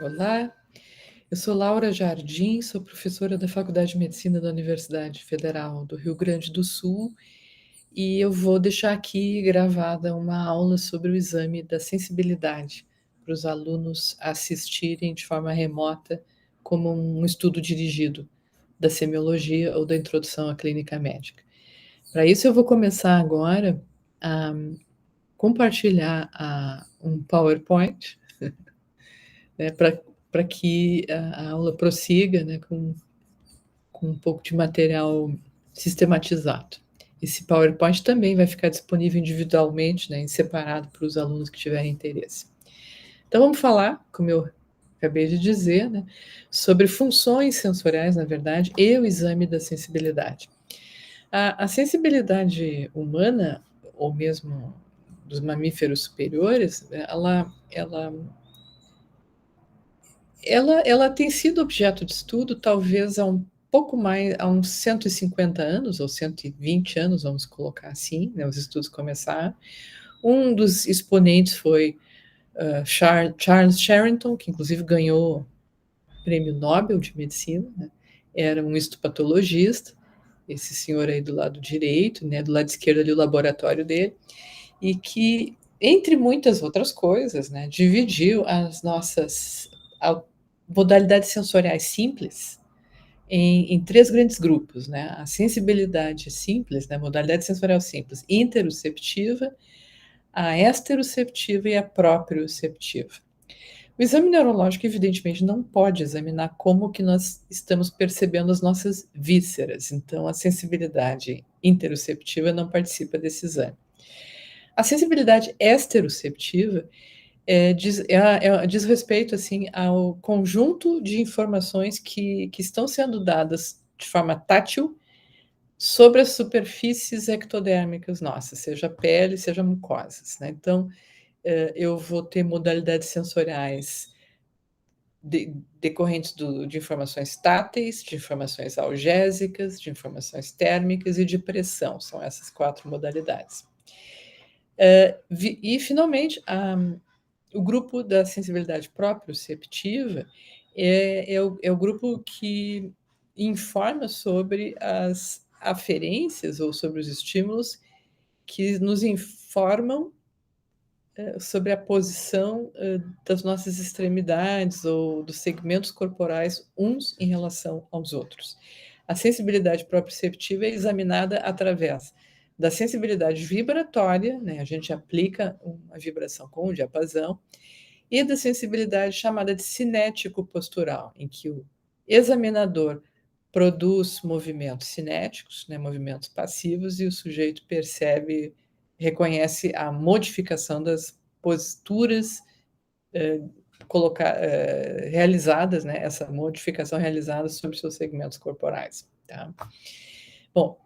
Olá, eu sou Laura Jardim, sou professora da Faculdade de Medicina da Universidade Federal do Rio Grande do Sul e eu vou deixar aqui gravada uma aula sobre o exame da sensibilidade para os alunos assistirem de forma remota, como um estudo dirigido da semiologia ou da introdução à clínica médica. Para isso, eu vou começar agora a compartilhar um PowerPoint, né, para que a aula prossiga, né, com um pouco de material sistematizado. Esse PowerPoint também vai ficar disponível individualmente, né, em separado para os alunos que tiverem interesse. Então, vamos falar, como eu acabei de dizer, né, sobre funções sensoriais, na verdade, e o exame da sensibilidade. A sensibilidade humana, ou mesmo dos mamíferos superiores, ela tem sido objeto de estudo talvez há um pouco mais, há uns 150 anos, ou 120 anos, vamos colocar assim, né, os estudos começaram. Um dos exponentes foi Charles Sherrington, que inclusive ganhou o Prêmio Nobel de Medicina, né? Era um histopatologista, esse senhor aí do lado direito, né, do lado esquerdo ali o laboratório dele, e que, entre muitas outras coisas, né, dividiu as nossas modalidades sensoriais simples em três grandes grupos, né? A sensibilidade simples, né, modalidade sensorial simples, interoceptiva, a exteroceptiva e a proprioceptiva. O exame neurológico, evidentemente, não pode examinar como que nós estamos percebendo as nossas vísceras, então a sensibilidade interoceptiva não participa desse exame. A sensibilidade exteroceptiva diz respeito assim ao conjunto de informações que estão sendo dadas de forma tátil sobre as superfícies ectodérmicas nossas, seja pele, seja mucosas, né? Então, eu vou ter modalidades sensoriais decorrentes de informações táteis, de informações algésicas, de informações térmicas e de pressão. São essas quatro modalidades. E, finalmente, o grupo da sensibilidade proprioceptiva é o grupo que informa sobre as aferências ou sobre os estímulos que nos informam sobre a posição das nossas extremidades ou dos segmentos corporais uns em relação aos outros. A sensibilidade proprioceptiva é examinada através da sensibilidade vibratória, né? A gente aplica uma vibração com um diapasão, e da sensibilidade chamada de cinético-postural, em que o examinador produz movimentos cinéticos, né, movimentos passivos, e o sujeito percebe, reconhece a modificação das posturas realizadas, né, essa modificação realizada sobre seus segmentos corporais. Tá? Bom,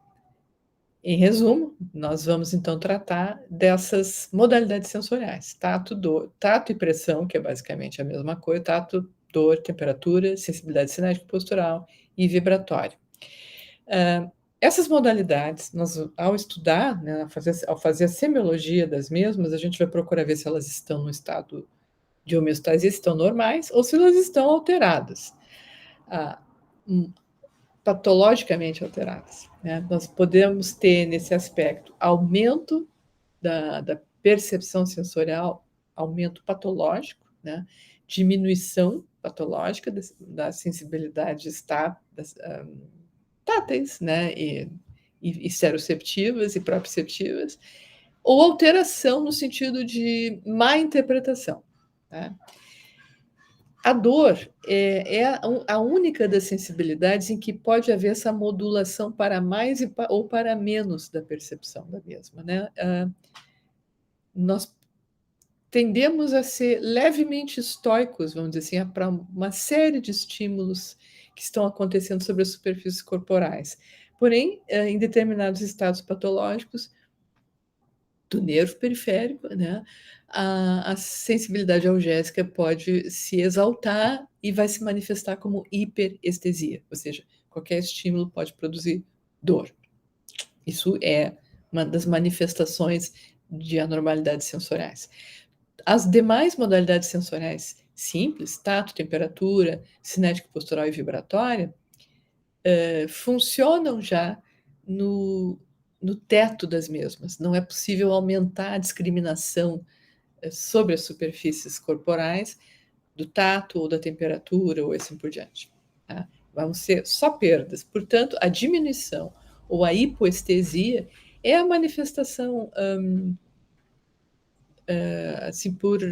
em resumo, nós vamos então tratar dessas modalidades sensoriais: tato, dor, tato e pressão, que é basicamente a mesma coisa, tato, dor, temperatura, sensibilidade cinética postural e vibratória. Essas modalidades, nós, ao estudar, né, ao fazer a semiologia das mesmas, a gente vai procurar ver se elas estão no estado de homeostasia, se estão normais ou se elas estão alteradas. Patologicamente alteradas, né? Nós podemos ter, nesse aspecto, aumento da percepção sensorial, aumento patológico, né? Diminuição patológica da sensibilidade táteis, né? E seroceptivas e proprioceptivas, ou alteração no sentido de má interpretação, né? A dor é a única das sensibilidades em que pode haver essa modulação para mais ou para menos da percepção da mesma, né? Nós tendemos a ser levemente estoicos, vamos dizer assim, para uma série de estímulos que estão acontecendo sobre as superfícies corporais. Porém, em determinados estados patológicos do nervo periférico, né, a sensibilidade algésica pode se exaltar e vai se manifestar como hiperestesia, ou seja, qualquer estímulo pode produzir dor. Isso é uma das manifestações de anormalidades sensoriais. As demais modalidades sensoriais simples, tato, temperatura, cinética, postural e vibratória, funcionam já no teto das mesmas. Não é possível aumentar a discriminação sobre as superfícies corporais do tato ou da temperatura ou assim por diante. Tá? Vão ser só perdas. Portanto, a diminuição ou a hipoestesia é a manifestação assim por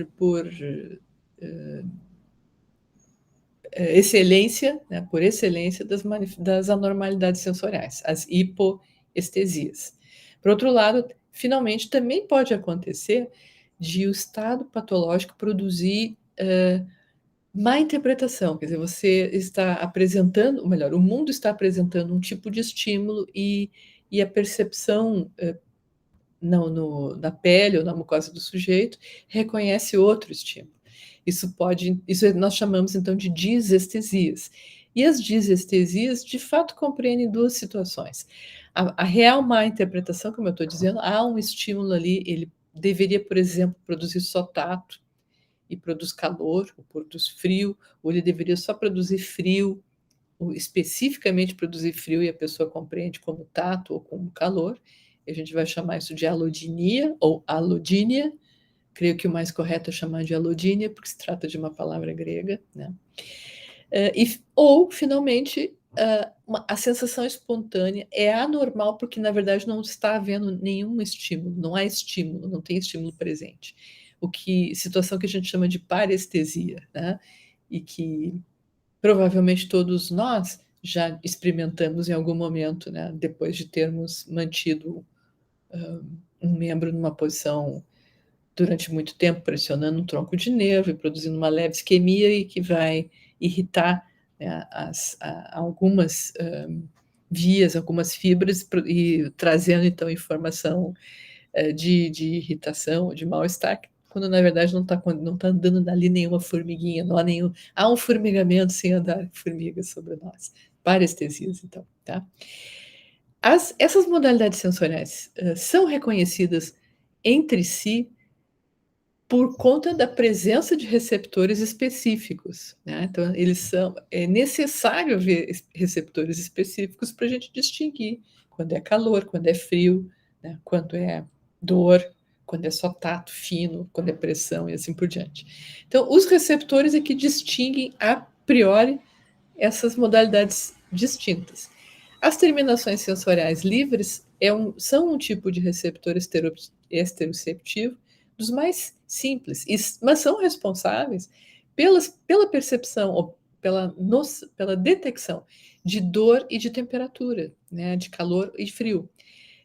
excelência, né, por excelência das anormalidades sensoriais, as hipoestesias. Por outro lado, finalmente também pode acontecer de o estado patológico produzir má interpretação, quer dizer, você está apresentando, ou melhor, o mundo está apresentando um tipo de estímulo e a percepção na pele ou na mucosa do sujeito reconhece outro estímulo. Isso nós chamamos então de disestesias. E as disestesias, de fato, compreendem duas situações. A real má interpretação, como eu estou dizendo, há um estímulo ali, ele deveria, por exemplo, produzir só tato e produz calor, ou produz frio, ou ele deveria só produzir frio, ou especificamente produzir frio e a pessoa compreende como tato ou como calor. A gente vai chamar isso de alodinia ou alodínia. Creio que o mais correto é chamar de alodínia, porque se trata de uma palavra grega, né? Ou, finalmente, a sensação espontânea é anormal, porque, na verdade, não está havendo nenhum estímulo, não há estímulo, não tem estímulo presente. Situação que a gente chama de parestesia, né? E que provavelmente todos nós já experimentamos em algum momento, né? Depois de termos mantido um membro numa posição durante muito tempo, pressionando um tronco de nervo e produzindo uma leve isquemia e que vai irritar, né, algumas vias, algumas fibras e trazendo então informação de irritação, de mal-estar, quando na verdade não tá andando dali nenhuma formiguinha, não há nenhum, há um formigamento sem andar formigas sobre nós. Parestesias, então, tá? Essas modalidades sensoriais são reconhecidas entre si por conta da presença de receptores específicos, né? Então, é necessário ver receptores específicos para a gente distinguir quando é calor, quando é frio, né? Quando é dor, quando é só tato fino, quando é pressão e assim por diante. Então, os receptores é que distinguem a priori essas modalidades distintas. As terminações sensoriais livres são um tipo de receptor esteroceptivo dos mais simples, mas são responsáveis pela percepção ou pela detecção de dor e de temperatura, né, de calor e frio.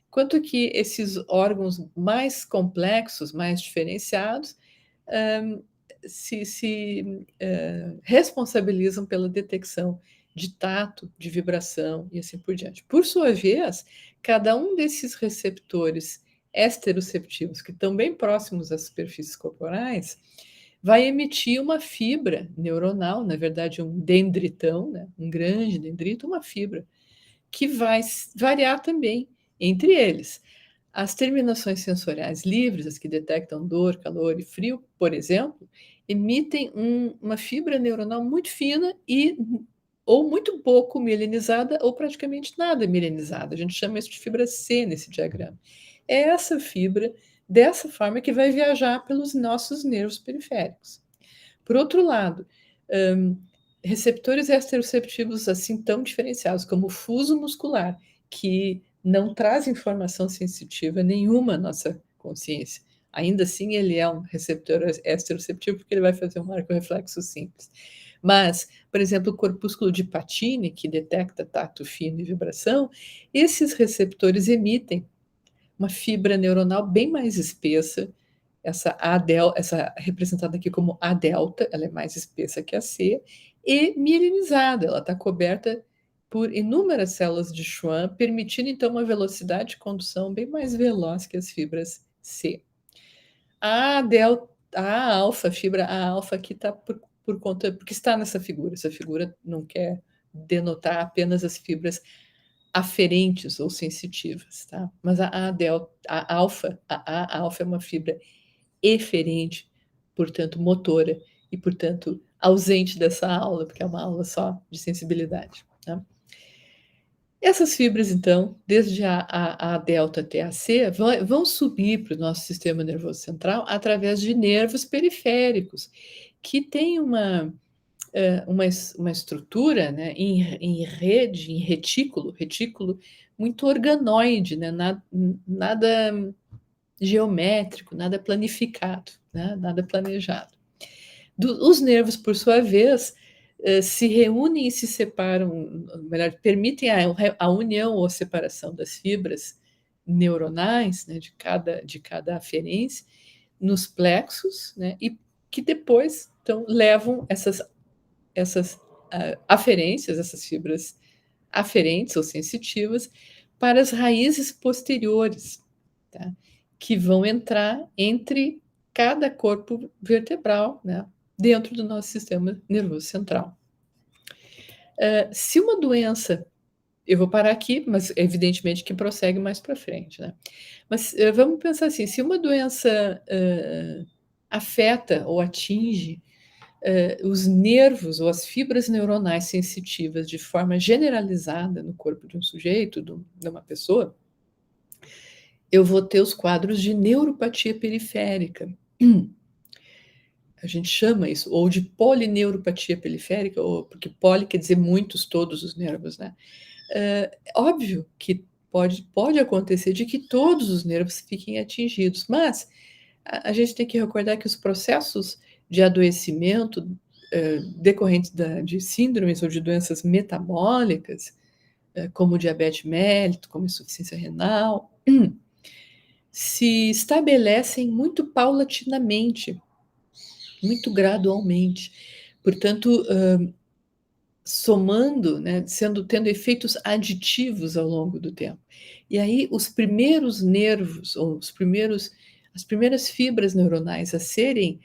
Quanto que esses órgãos mais complexos, mais diferenciados, um, responsabilizam pela detecção de tato, de vibração e assim por diante. Por sua vez, cada um desses receptores esteroceptivos, que estão bem próximos às superfícies corporais, vai emitir uma fibra neuronal, na verdade um dendritão, né? Um grande dendrito, uma fibra, que vai variar também entre eles. As terminações sensoriais livres, as que detectam dor, calor e frio, por exemplo, emitem uma fibra neuronal muito fina ou muito pouco mielinizada ou praticamente nada mielinizada. A gente chama isso de fibra C nesse diagrama. É essa fibra, dessa forma, que vai viajar pelos nossos nervos periféricos. Por outro lado, receptores esteroceptivos assim tão diferenciados como o fuso muscular, que não traz informação sensitiva nenhuma à nossa consciência. Ainda assim, ele é um receptor esteroceptivo porque ele vai fazer um arco-reflexo simples. Mas, por exemplo, o corpúsculo de Pacini, que detecta tato fino e vibração, esses receptores emitem uma fibra neuronal bem mais espessa, essa representada aqui como A delta, ela é mais espessa que a C, e mielinizada, ela está coberta por inúmeras células de Schwann, permitindo então uma velocidade de condução bem mais veloz que as fibras C. A alfa, fibra A alfa aqui está por conta, porque está nessa figura. Essa figura não quer denotar apenas as fibras aferentes ou sensitivas, tá? Mas a alfa é uma fibra eferente, portanto, motora e, portanto, ausente dessa aula, porque é uma aula só de sensibilidade, tá? Essas fibras, então, desde a delta até a C, vão subir para o nosso sistema nervoso central através de nervos periféricos, que têm uma estrutura, né, em rede, em retículo muito organoide, né, nada geométrico, nada planificado, né, nada planejado. Os nervos, por sua vez, se reúnem e se separam, melhor, permitem a união ou separação das fibras neuronais, né, de cada aferência, nos plexos, né, e que depois então, levam essas aferências, essas fibras aferentes ou sensitivas, para as raízes posteriores, tá? Que vão entrar entre cada corpo vertebral, né? Dentro do nosso sistema nervoso central. Se uma doença, eu vou parar aqui, mas evidentemente que prossegue mais para frente, né? Mas vamos pensar assim: se uma doença afeta ou atinge os nervos ou as fibras neuronais sensitivas de forma generalizada no corpo de um sujeito, de uma pessoa, eu vou ter os quadros de neuropatia periférica. A gente chama isso, ou de polineuropatia periférica, ou, porque poli quer dizer muitos, todos os nervos, né? Óbvio que pode acontecer de que todos os nervos fiquem atingidos, mas a gente tem que recordar que os processos de adoecimento decorrentes de síndromes ou de doenças metabólicas, como diabetes mellitus, como insuficiência renal, se estabelecem muito paulatinamente, muito gradualmente. Portanto, somando, né, tendo efeitos aditivos ao longo do tempo. E aí os primeiros nervos, ou as primeiras fibras neuronais a serem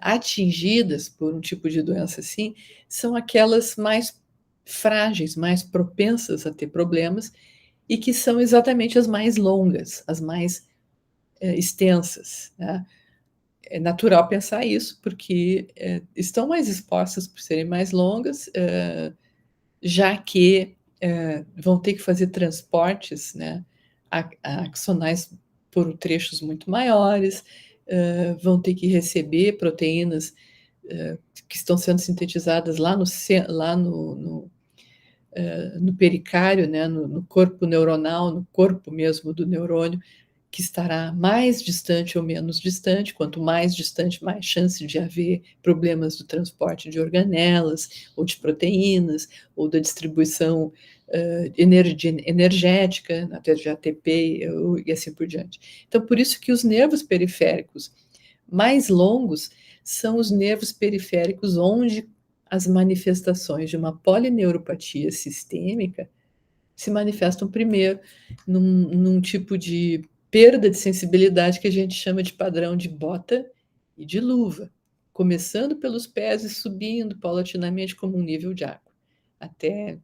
atingidas por um tipo de doença assim, são aquelas mais frágeis, mais propensas a ter problemas, e que são exatamente as mais longas, as mais extensas, né? É natural pensar isso, porque estão mais expostas por serem mais longas, já que vão ter que fazer transportes, né, axonais por trechos muito maiores, vão ter que receber proteínas que estão sendo sintetizadas lá no pericário, né, no corpo neuronal, no corpo mesmo do neurônio, que estará mais distante ou menos distante. Quanto mais distante, mais chance de haver problemas do transporte de organelas, ou de proteínas, ou da distribuição energética, até de ATP e assim por diante. Então, por isso que os nervos periféricos mais longos são os nervos periféricos onde as manifestações de uma polineuropatia sistêmica se manifestam primeiro, num tipo de perda de sensibilidade que a gente chama de padrão de bota e de luva, começando pelos pés e subindo paulatinamente como um nível de água, até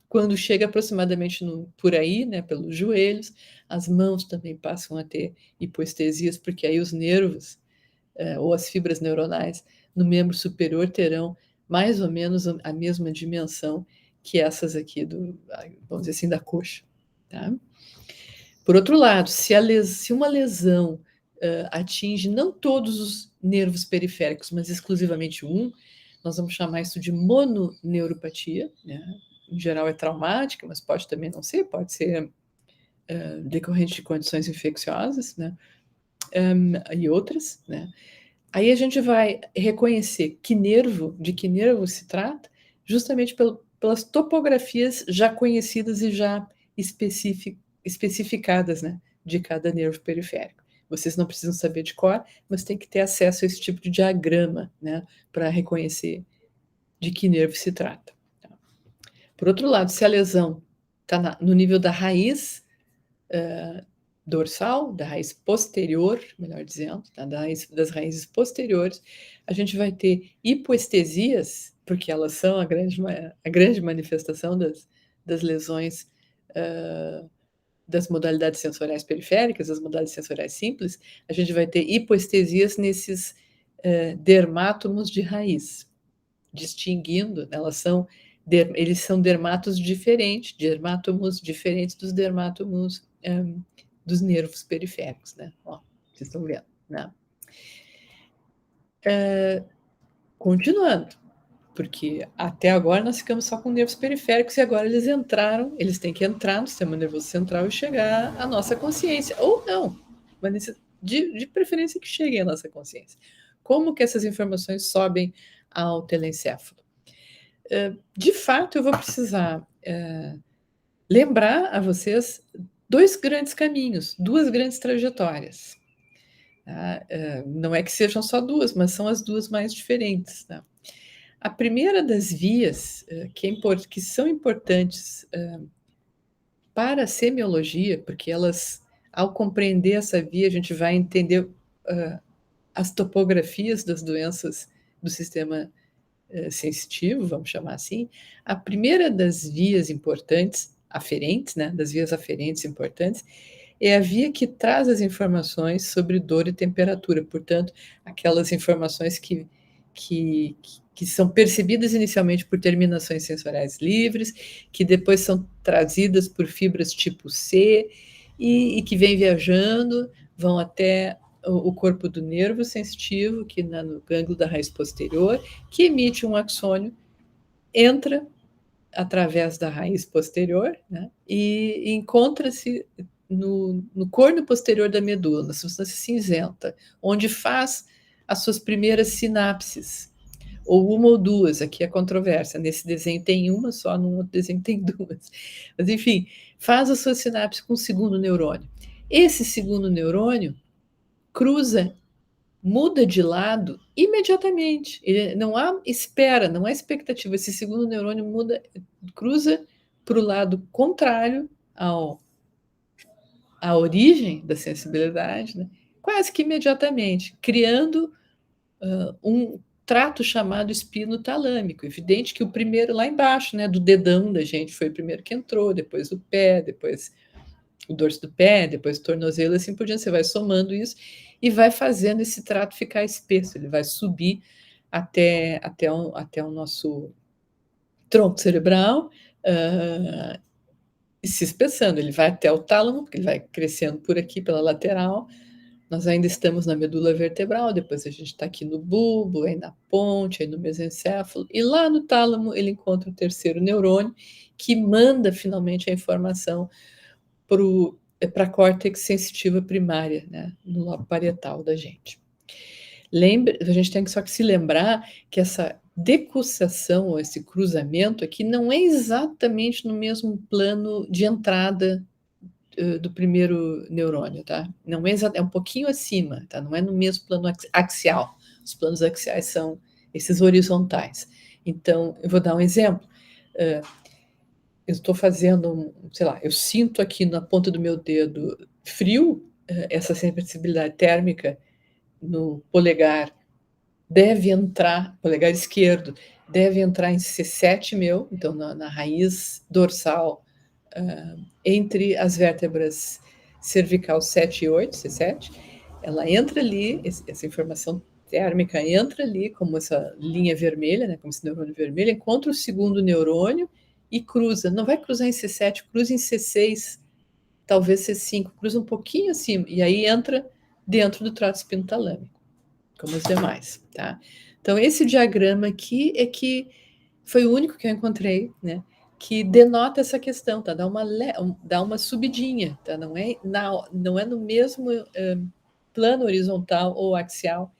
quando chega aproximadamente por aí, né, pelos joelhos. As mãos também passam a ter hipoestesias, porque aí os nervos ou as fibras neuronais no membro superior terão mais ou menos a mesma dimensão que essas aqui vamos dizer assim, da coxa, tá? Por outro lado, se uma lesão atinge não todos os nervos periféricos, mas exclusivamente um, nós vamos chamar isso de mononeuropatia, né? Em geral é traumática, mas pode também não ser, pode ser decorrente de condições infecciosas, né? E outras, né? Aí a gente vai reconhecer de que nervo se trata, justamente pelas topografias já conhecidas e já especificadas, né, de cada nervo periférico. Vocês não precisam saber de cor, mas tem que ter acesso a esse tipo de diagrama, né, para reconhecer de que nervo se trata. Por outro lado, se a lesão está no nível da raiz dorsal, da raiz posterior, melhor dizendo, tá? Das raízes posteriores, a gente vai ter hipoestesias, porque elas são a grande manifestação das lesões das modalidades sensoriais periféricas, das modalidades sensoriais simples. A gente vai ter hipoestesias dermátomos de raiz, distinguindo, eles são dermátomos diferentes dos dermátomos dos nervos periféricos, né? Ó, vocês estão vendo, né? Continuando, porque até agora nós ficamos só com nervos periféricos e agora eles têm que entrar no sistema nervoso central e chegar à nossa consciência, ou não, mas de preferência que cheguem à nossa consciência. Como que essas informações sobem ao telencéfalo? De fato, eu vou precisar lembrar a vocês dois grandes caminhos, duas grandes trajetórias. Tá? Não é que sejam só duas, mas são as duas mais diferentes. Tá? A primeira das vias que são importantes para a semiologia, porque elas, ao compreender essa via, a gente vai entender as topografias das doenças do sistema sensitivo, vamos chamar assim. A primeira das vias importantes, aferentes, né, das vias aferentes importantes, é a via que traz as informações sobre dor e temperatura, portanto, aquelas informações que são percebidas inicialmente por terminações sensoriais livres, que depois são trazidas por fibras tipo C e que vêm viajando, vão até o corpo do nervo sensitivo, que no gânglio da raiz posterior, que emite um axônio, entra através da raiz posterior, né, e encontra-se no corno posterior da medula, na substância cinzenta, onde faz as suas primeiras sinapses, ou uma ou duas, aqui é controvérsia, nesse desenho tem uma só, no outro desenho tem duas, mas enfim, faz a sua sinapse com o segundo neurônio. Esse segundo neurônio cruza, muda de lado imediatamente. Ele, não há espera, não há expectativa. Esse segundo neurônio cruza para o lado contrário à origem da sensibilidade, né? Quase que imediatamente, criando um trato chamado espino talâmico. Evidente que o primeiro lá embaixo, né, do dedão da gente, foi o primeiro que entrou, depois o pé, depois o dorso do pé, depois o tornozelo, assim por diante. Você vai somando isso e vai fazendo esse trato ficar espesso. Ele vai subir até o nosso tronco cerebral e se espessando. Ele vai até o tálamo, porque ele vai crescendo por aqui, pela lateral. Nós ainda estamos na medula vertebral, depois a gente está aqui no bulbo, aí na ponte, aí no mesencéfalo, e lá no tálamo ele encontra o terceiro neurônio, que manda finalmente a informação para a córtex sensitiva primária, né, no lobo parietal da gente. A gente tem só que se lembrar que essa decussação, ou esse cruzamento aqui, não é exatamente no mesmo plano de entrada do primeiro neurônio, tá? Não é um pouquinho acima, tá? Não é no mesmo plano axial. Os planos axiais são esses horizontais. Então, eu vou dar um exemplo. Eu estou fazendo, sei lá, eu sinto aqui na ponta do meu dedo frio, essa sensibilidade térmica no polegar polegar esquerdo, deve entrar em C7 meu, então na raiz dorsal, entre as vértebras cervical 7 e 8, C7, ela entra ali, essa informação térmica entra ali como essa linha vermelha, né, como esse neurônio vermelho, encontra o segundo neurônio e cruza. Não vai cruzar em C7, cruza em C6, talvez C5, cruza um pouquinho acima, e aí entra dentro do trato espinotalâmico, como os demais, tá? Então, esse diagrama aqui é que foi o único que eu encontrei, né, que denota essa questão, tá? Dá uma subidinha, tá? Não é no mesmo plano horizontal ou axial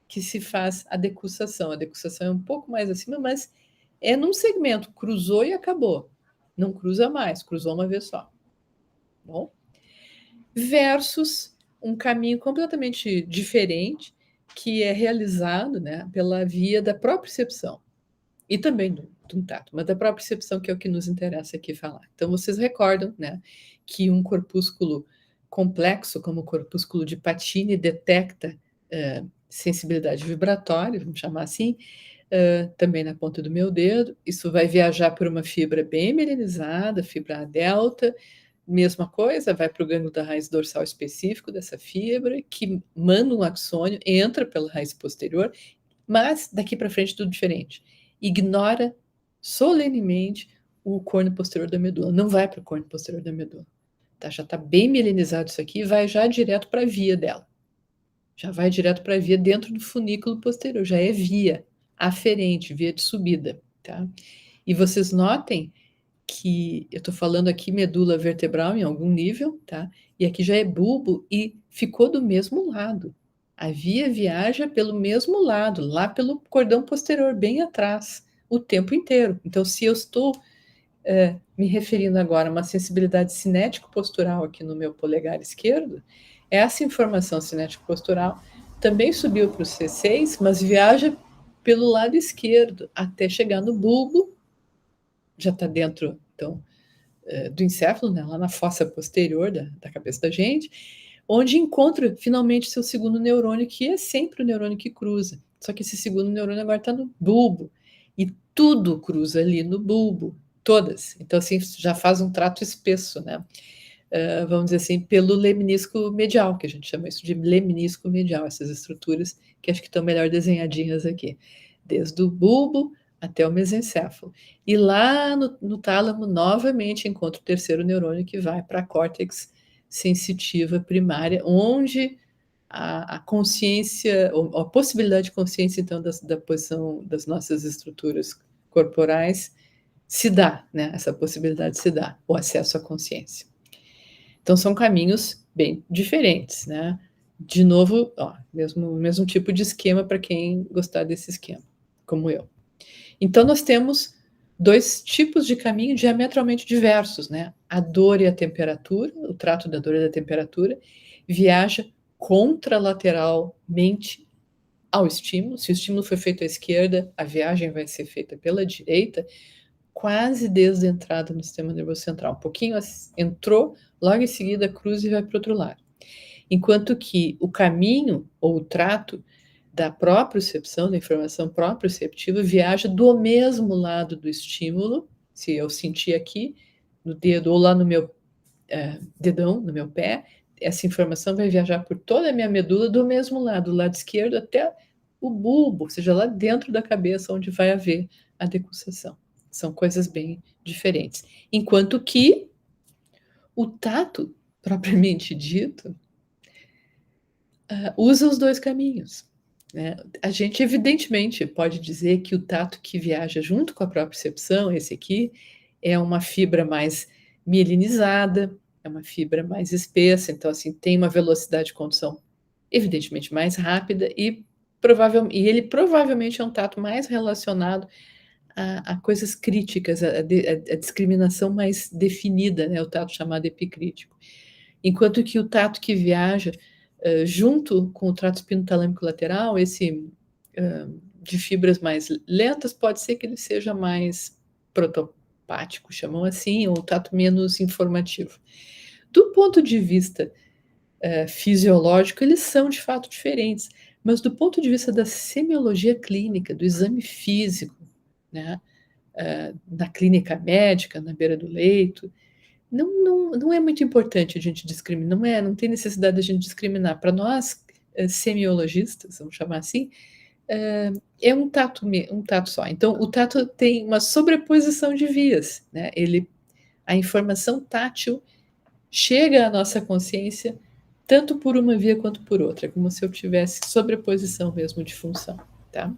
que se faz a decussação. A decussação é um pouco mais acima, mas é num segmento, cruzou e acabou. Não cruza mais, cruzou uma vez só. Bom? Versus um caminho completamente diferente, que é realizado, né, pela via da propriocepção e também do tato, mas da propriocepção, que é o que nos interessa aqui falar. Então, vocês recordam, né, que um corpúsculo complexo, como o corpúsculo de Pacini, detecta sensibilidade vibratória, vamos chamar assim, também na ponta do meu dedo. Isso vai viajar por uma fibra bem melanizada, fibra A delta, mesma coisa, vai para o gânglio da raiz dorsal específico dessa fibra, que manda um axônio, entra pela raiz posterior, mas daqui para frente tudo diferente. Ignora solenemente o corno posterior da medula, não vai para o corno posterior da medula. Tá? Já está bem mielinizado isso aqui, vai já direto para a via dela. Já vai direto para a via dentro do funículo posterior, já é via aferente, via de subida. Tá? E vocês notem que eu estou falando aqui medula vertebral em algum nível, tá? E aqui já é bulbo e ficou do mesmo lado. A via viaja pelo mesmo lado, lá pelo cordão posterior, bem atrás, o tempo inteiro. Então, se eu estou me referindo agora a uma sensibilidade cinético-postural aqui no meu polegar esquerdo, essa informação cinético-postural também subiu para o C6, mas viaja pelo lado esquerdo até chegar no bulbo, já está dentro, então, do encéfalo, né, lá na fossa posterior da cabeça da gente, onde encontra finalmente seu segundo neurônio, que é sempre o neurônio que cruza. Só que esse segundo neurônio agora está no bulbo. E tudo cruza ali no bulbo, todas. Então, assim, já faz um trato espesso, né? Vamos dizer assim, pelo lemnisco medial, que a gente chama isso de lemnisco medial, essas estruturas que acho que estão melhor desenhadinhas aqui. Desde o bulbo até o mesencéfalo. E lá no tálamo, novamente, encontra o terceiro neurônio que vai para a córtex sensitiva primária, onde a consciência, ou a possibilidade de consciência, então, da posição das nossas estruturas corporais se dá, né? Essa possibilidade se dá, o acesso à consciência. Então, são caminhos bem diferentes, né? De novo, ó, mesmo tipo de esquema para quem gostar desse esquema, como eu. Então, nós temos dois tipos de caminho diametralmente diversos, né? A dor e a temperatura, o trato da dor e da temperatura, viaja contralateralmente ao estímulo. Se o estímulo foi feito à esquerda, a viagem vai ser feita pela direita, quase desde a entrada no sistema nervoso central. Um pouquinho entrou, logo em seguida cruza e vai para o outro lado. Enquanto que o caminho ou o trato da propriocepção, da informação proprioceptiva, viaja do mesmo lado do estímulo, se eu sentir aqui no dedo ou lá no meu dedão, no meu pé, essa informação vai viajar por toda a minha medula do mesmo lado, do lado esquerdo até o bulbo, ou seja, lá dentro da cabeça onde vai haver a decussação. São coisas bem diferentes. Enquanto que o tato, propriamente dito, usa os dois caminhos. Né? A gente, evidentemente, pode dizer que o tato que viaja junto com a propriocepção, esse aqui, é uma fibra mais mielinizada, é uma fibra mais espessa, então, assim, tem uma velocidade de condução evidentemente mais rápida e ele provavelmente é um tato mais relacionado a coisas críticas, a discriminação mais definida, né? O tato chamado epicrítico. Enquanto que o tato que viaja junto com o trato espinotalâmico lateral, esse de fibras mais lentas, pode ser que ele seja mais protopático, chamam assim, ou tato menos informativo. Do ponto de vista fisiológico, eles são de fato diferentes, mas do ponto de vista da semiologia clínica, do exame físico, né, na clínica médica, na beira do leito, não é muito importante a gente discriminar, não tem necessidade de a gente discriminar. Para nós, semiologistas, vamos chamar assim, é um tato só. Então, o tato tem uma sobreposição de vias, né? A informação tátil chega à nossa consciência tanto por uma via quanto por outra, como se eu tivesse sobreposição mesmo de função, tá?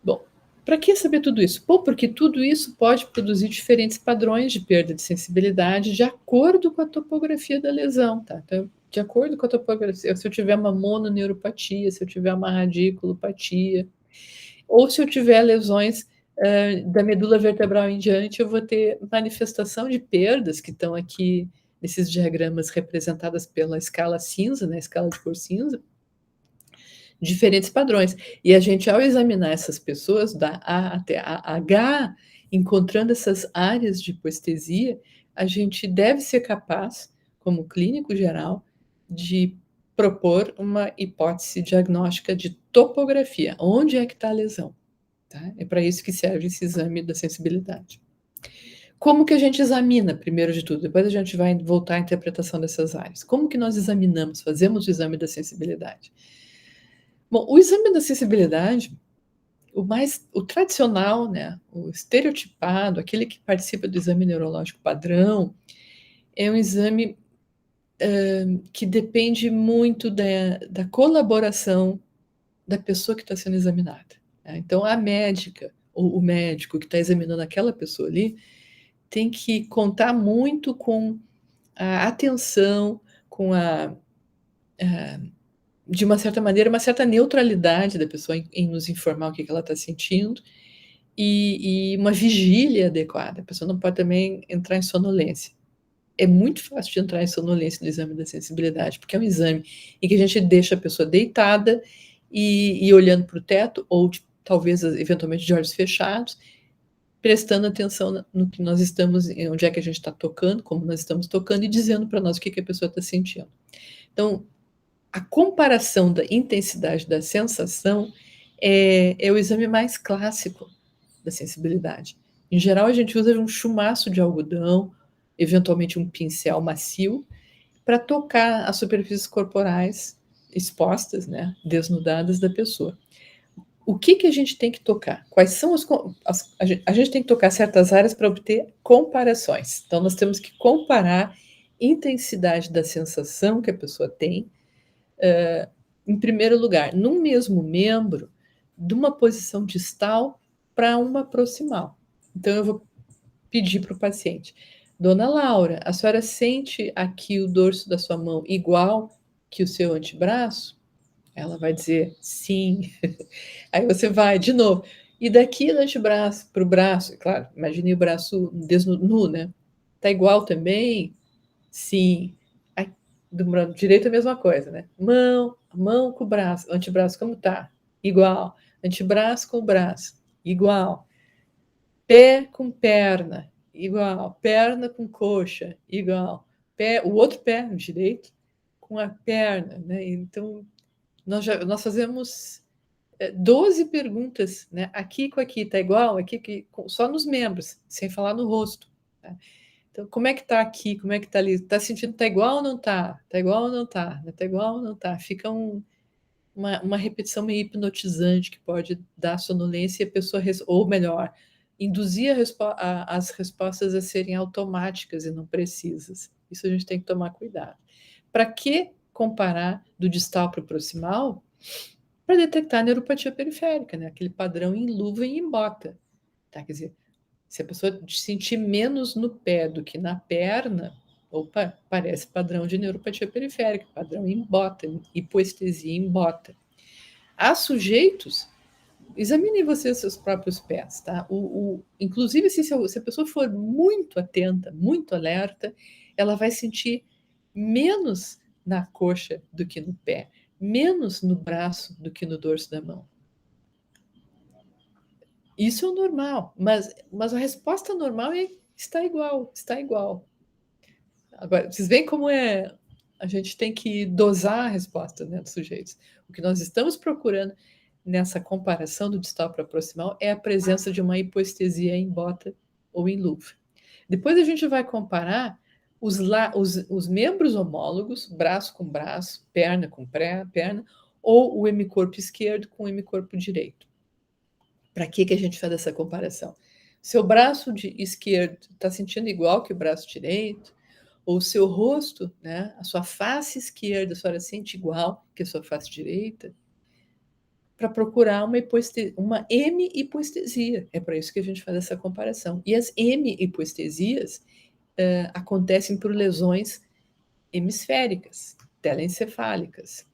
Bom, para que saber tudo isso? Bom, porque tudo isso pode produzir diferentes padrões de perda de sensibilidade de acordo com a topografia da lesão, tá? Então, de acordo com a topografia, se eu tiver uma mononeuropatia, se eu tiver uma radiculopatia, ou se eu tiver lesões da medula vertebral em diante, eu vou ter manifestação de perdas que estão aqui nesses diagramas representadas pela escala cinza, né, escala de cor cinza, diferentes padrões. E a gente, ao examinar essas pessoas, da A até a H, encontrando essas áreas de hipoestesia, a gente deve ser capaz, como clínico geral, de propor uma hipótese diagnóstica de topografia. Onde é que está a lesão? Tá? É para isso que serve esse exame da sensibilidade. Como que a gente examina, primeiro de tudo? Depois a gente vai voltar à interpretação dessas áreas. Como que nós examinamos, fazemos o exame da sensibilidade? Bom, o exame da sensibilidade, o tradicional, né, o estereotipado, aquele que participa do exame neurológico padrão, é um exame que depende muito da colaboração da pessoa que está sendo examinada, né? Então, a médica ou o médico que está examinando aquela pessoa ali tem que contar muito com a atenção, com de uma certa maneira, uma certa neutralidade da pessoa em nos informar o que ela está sentindo e uma vigília adequada. A pessoa não pode também entrar em sonolência. É muito fácil de entrar em sonolência no exame da sensibilidade, porque é um exame em que a gente deixa a pessoa deitada e olhando para o teto, ou talvez eventualmente de olhos fechados, prestando atenção no que nós estamos, onde é que a gente está tocando, como nós estamos tocando, e dizendo para nós o que a pessoa está sentindo. Então, a comparação da intensidade da sensação é o exame mais clássico da sensibilidade. Em geral, a gente usa um chumaço de algodão, eventualmente um pincel macio, para tocar as superfícies corporais expostas, né, desnudadas da pessoa. O que a gente tem que tocar? Quais são a gente tem que tocar certas áreas para obter comparações. Então, nós temos que comparar intensidade da sensação que a pessoa tem, em primeiro lugar, num mesmo membro, de uma posição distal para uma proximal. Então, eu vou pedir para o paciente: Dona Laura, a senhora sente aqui o dorso da sua mão igual que o seu antebraço? Ela vai dizer sim. Aí você vai de novo. E daqui do antebraço para o braço, claro, imagine o braço nu, né? Tá igual também? Sim. Aí, do braço direito é a mesma coisa, né? Mão com o braço, antebraço como tá? Igual. Antebraço com o braço, igual. Pé com perna, igual. Perna com coxa, igual. O outro pé, o direito, com a perna, né? Então, nós fazemos 12 perguntas, né? Aqui com aqui, tá igual? Só nos membros, sem falar no rosto. Tá? Então, como é que tá aqui? Como é que tá ali? Tá sentindo tá igual ou não tá? Tá igual ou não tá? Tá igual ou não tá? Fica uma repetição meio hipnotizante que pode dar sonolência e a pessoa, ou melhor, induzir as respostas a serem automáticas e não precisas. Isso a gente tem que tomar cuidado. Para que comparar do distal para o proximal? Para detectar a neuropatia periférica, né? Aquele padrão em luva e em bota. Tá? Quer dizer, se a pessoa sentir menos no pé do que na perna, opa, parece padrão de neuropatia periférica, padrão em bota, hipoestesia em bota. Há sujeitos, examinem vocês seus próprios pés, tá? Inclusive, se a pessoa for muito atenta, muito alerta, ela vai sentir menos na coxa do que no pé, menos no braço do que no dorso da mão. Isso é o normal, mas a resposta normal está igual, está igual. Agora, vocês veem como a gente tem que dosar a resposta, né, dos sujeitos. O que nós estamos procurando nessa comparação do distal para proximal é a presença de uma hipoestesia em bota ou em luva. Depois a gente vai comparar os membros homólogos, braço com braço, perna com perna, ou o hemicorpo esquerdo com o hemicorpo direito. Para que a gente faz essa comparação? Seu braço esquerdo está sentindo igual que o braço direito? Ou o seu rosto, né, a sua face esquerda, a senhora sente igual que a sua face direita? Para procurar uma hemihipoestesia. É para isso que a gente faz essa comparação. E as hemihipoestesias acontecem por lesões hemisféricas, telencefálicas.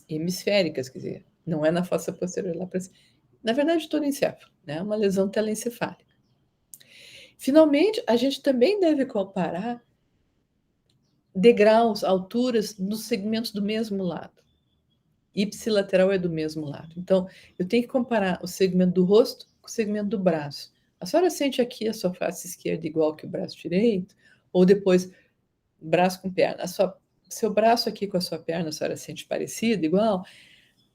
Hemisféricas, quer dizer, não é na fossa posterior lá para cima. Na verdade, todo encéfalo, né? Uma lesão telencefálica. Finalmente, a gente também deve comparar degraus, alturas nos segmentos do mesmo lado. Ipsilateral é do mesmo lado. Então, eu tenho que comparar o segmento do rosto com o segmento do braço. A senhora sente aqui a sua face esquerda igual que o braço direito? Ou depois, braço com perna? Seu braço aqui com a sua perna, a senhora sente parecido, igual?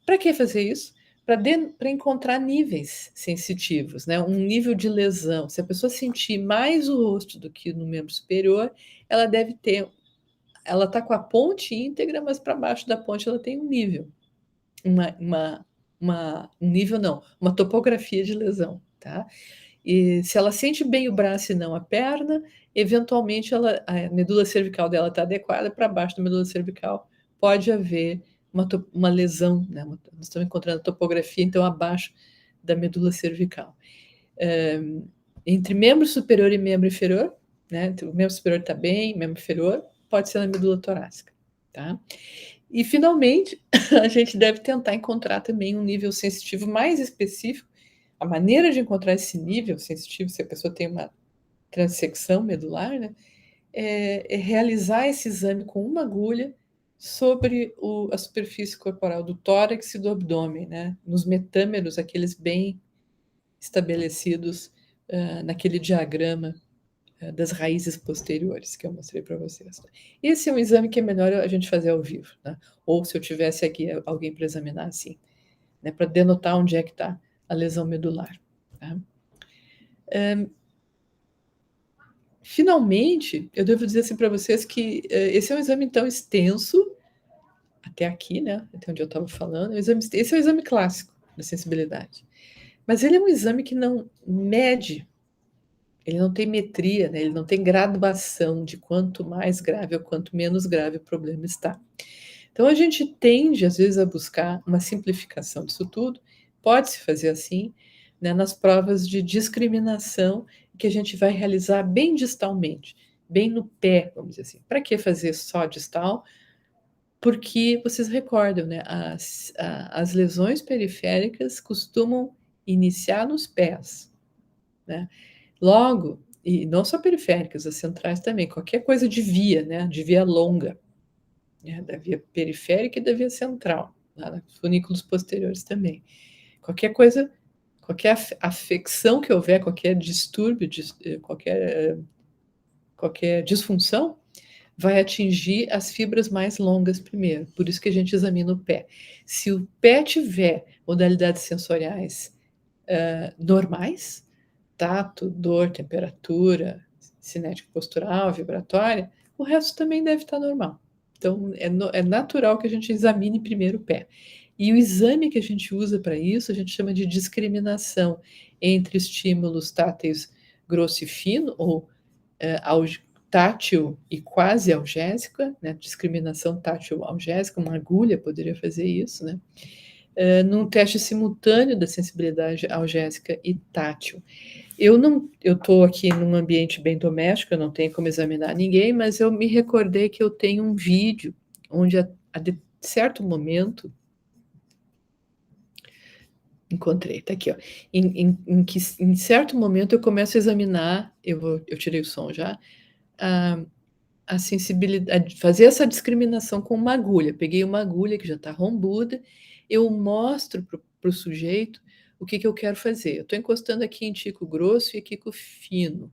Para que fazer isso? para encontrar níveis sensitivos, né? Um nível de lesão. Se a pessoa sentir mais o rosto do que no membro superior, ela deve ter. Ela está com a ponte íntegra, mas para baixo da ponte ela tem um nível. Um nível não, uma topografia de lesão, tá? E se ela sente bem o braço e não a perna, eventualmente a medula cervical dela está adequada, para baixo da medula cervical pode haver uma lesão, né? Nós estamos encontrando topografia, então, abaixo da medula cervical. Entre membro superior e membro inferior, né? O membro superior está bem, membro inferior pode ser na medula torácica, tá? E, finalmente, a gente deve tentar encontrar também um nível sensitivo mais específico. A maneira de encontrar esse nível sensitivo, se a pessoa tem uma transecção medular, né, é realizar esse exame com uma agulha sobre a superfície corporal do tórax e do abdômen, né, nos metâmeros, aqueles bem estabelecidos naquele diagrama das raízes posteriores que eu mostrei para vocês. Esse é um exame que é melhor a gente fazer ao vivo, né? Ou se eu tivesse aqui alguém para examinar assim, né, para denotar onde é que está a lesão medular. Tá? Finalmente, eu devo dizer assim para vocês que esse é um exame tão extenso, até aqui, né, até onde eu estava falando, esse é o exame clássico da sensibilidade. Mas ele é um exame que não mede, ele não tem metria, né, ele não tem graduação de quanto mais grave ou quanto menos grave o problema está. Então, a gente tende, às vezes, a buscar uma simplificação disso tudo, pode-se fazer assim, né, nas provas de discriminação, que a gente vai realizar bem distalmente, bem no pé, vamos dizer assim. Para que fazer só distal? Porque vocês recordam, né, as lesões periféricas costumam iniciar nos pés, né? Logo, e não só periféricas, as centrais também, qualquer coisa de via, né, de via longa, né, da via periférica e da via central, lá nos funículos posteriores também. Qualquer coisa, qualquer afecção que houver, qualquer distúrbio, qualquer disfunção, vai atingir as fibras mais longas primeiro. Por isso que a gente examina o pé. Se o pé tiver modalidades sensoriais normais, tato, dor, temperatura, cinética postural, vibratória, o resto também deve estar normal. Então, é natural que a gente examine primeiro o pé. E o exame que a gente usa para isso, a gente chama de discriminação entre estímulos táteis grosso e fino, ou tátil e quase algésica, né? Discriminação tátil algésica, uma agulha poderia fazer isso, né? Num teste simultâneo da sensibilidade algésica e tátil. Eu estou aqui num ambiente bem doméstico, eu não tenho como examinar ninguém, mas eu me recordei que eu tenho um vídeo onde a certo momento encontrei, tá aqui, ó. Em certo momento eu começo a examinar, eu tirei o som já, a sensibilidade, fazer essa discriminação com uma agulha. Peguei uma agulha que já está rombuda, eu mostro para o sujeito o que eu quero fazer. Eu estou encostando aqui em tico grosso e aqui com fino.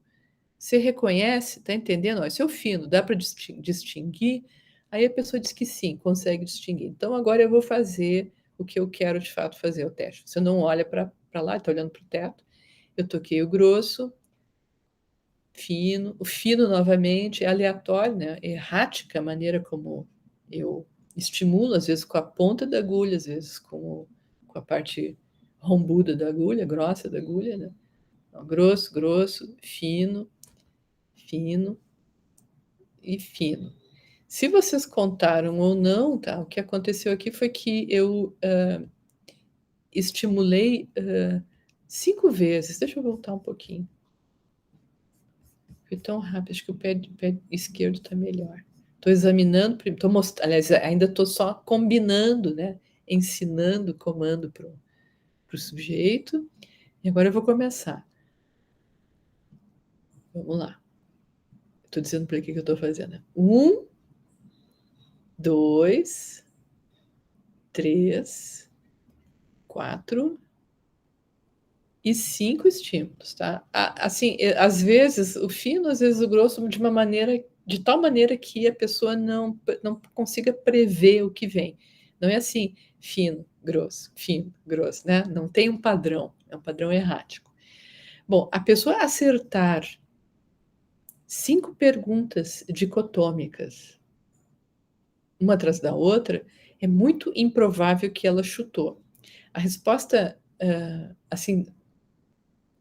Você reconhece, está entendendo? Ó, esse é o fino, dá para distinguir? Aí a pessoa diz que sim, consegue distinguir. Então agora eu vou fazer o que eu quero de fato fazer, o teste. Você não olha para lá, está olhando para o teto. Eu toquei o grosso, fino, o fino novamente, é aleatório, né? É errática a maneira como eu estimulo, às vezes com a ponta da agulha, às vezes com a parte rombuda da agulha, grossa da agulha, né? Então, grosso, grosso, fino, fino e fino. Se vocês contaram ou não, tá? O que aconteceu aqui foi que eu estimulei 5 vezes. Deixa eu voltar um pouquinho. Foi tão rápido, acho que o pé esquerdo está melhor. Estou examinando, aliás, ainda estou só combinando, né? Ensinando o comando para o sujeito. E agora eu vou começar. Vamos lá. Estou dizendo para que eu estou fazendo. 1, 2, 3, 4 e 5 estímulos, tá? Assim, às vezes o fino, às vezes o grosso, de tal maneira que a pessoa não consiga prever o que vem. Não é assim, fino, grosso, né? Não tem um padrão, é um padrão errático. Bom, a pessoa acertar 5 perguntas dicotômicas, uma atrás da outra, é muito improvável que ela chutou. A resposta, assim,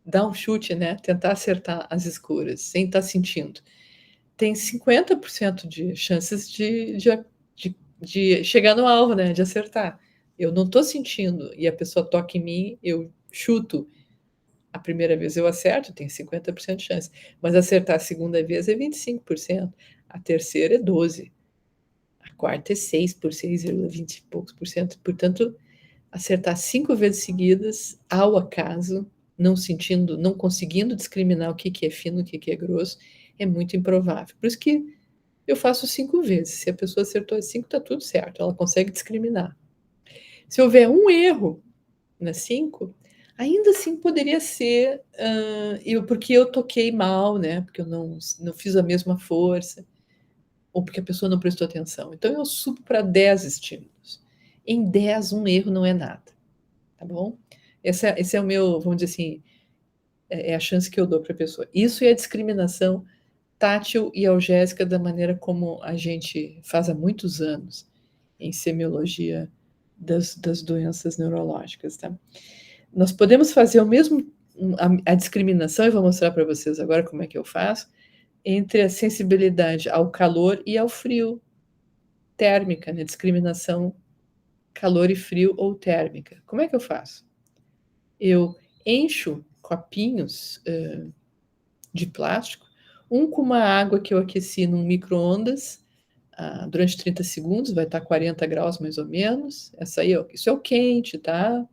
dar um chute, né? Tentar acertar as escuras, sem estar sentindo. Tem 50% de chances de chegar no alvo, né? De acertar. Eu não estou sentindo e a pessoa toca em mim, eu chuto. A primeira vez eu acerto, tem 50% de chance. Mas acertar a segunda vez é 25%. A terceira é 12%. A quarta é 6 por 6,20 e poucos por cento. Portanto, acertar 5 vezes seguidas, ao acaso, não sentindo, não conseguindo discriminar o que é fino, o que é grosso, é muito improvável. Por isso que eu faço 5 vezes. Se a pessoa acertou as 5, está tudo certo. Ela consegue discriminar. Se houver um erro nas 5, ainda assim poderia ser porque eu toquei mal, né? Porque eu não fiz a mesma força, ou porque a pessoa não prestou atenção. Então eu subo para 10 estímulos. Em 10, um erro não é nada, tá bom? Esse é o meu, vamos dizer assim, é a chance que eu dou para a pessoa. Isso é a discriminação tátil e algésica da maneira como a gente faz há muitos anos em semiologia das doenças neurológicas, tá? Nós podemos fazer o mesmo, a discriminação, e vou mostrar para vocês agora como é que eu faço, entre a sensibilidade ao calor e ao frio, térmica, né? Discriminação calor e frio ou térmica. Como é que eu faço? Eu encho copinhos de plástico, um com uma água que eu aqueci num micro-ondas durante 30 segundos, vai estar 40 graus mais ou menos. Isso é o quente, tá?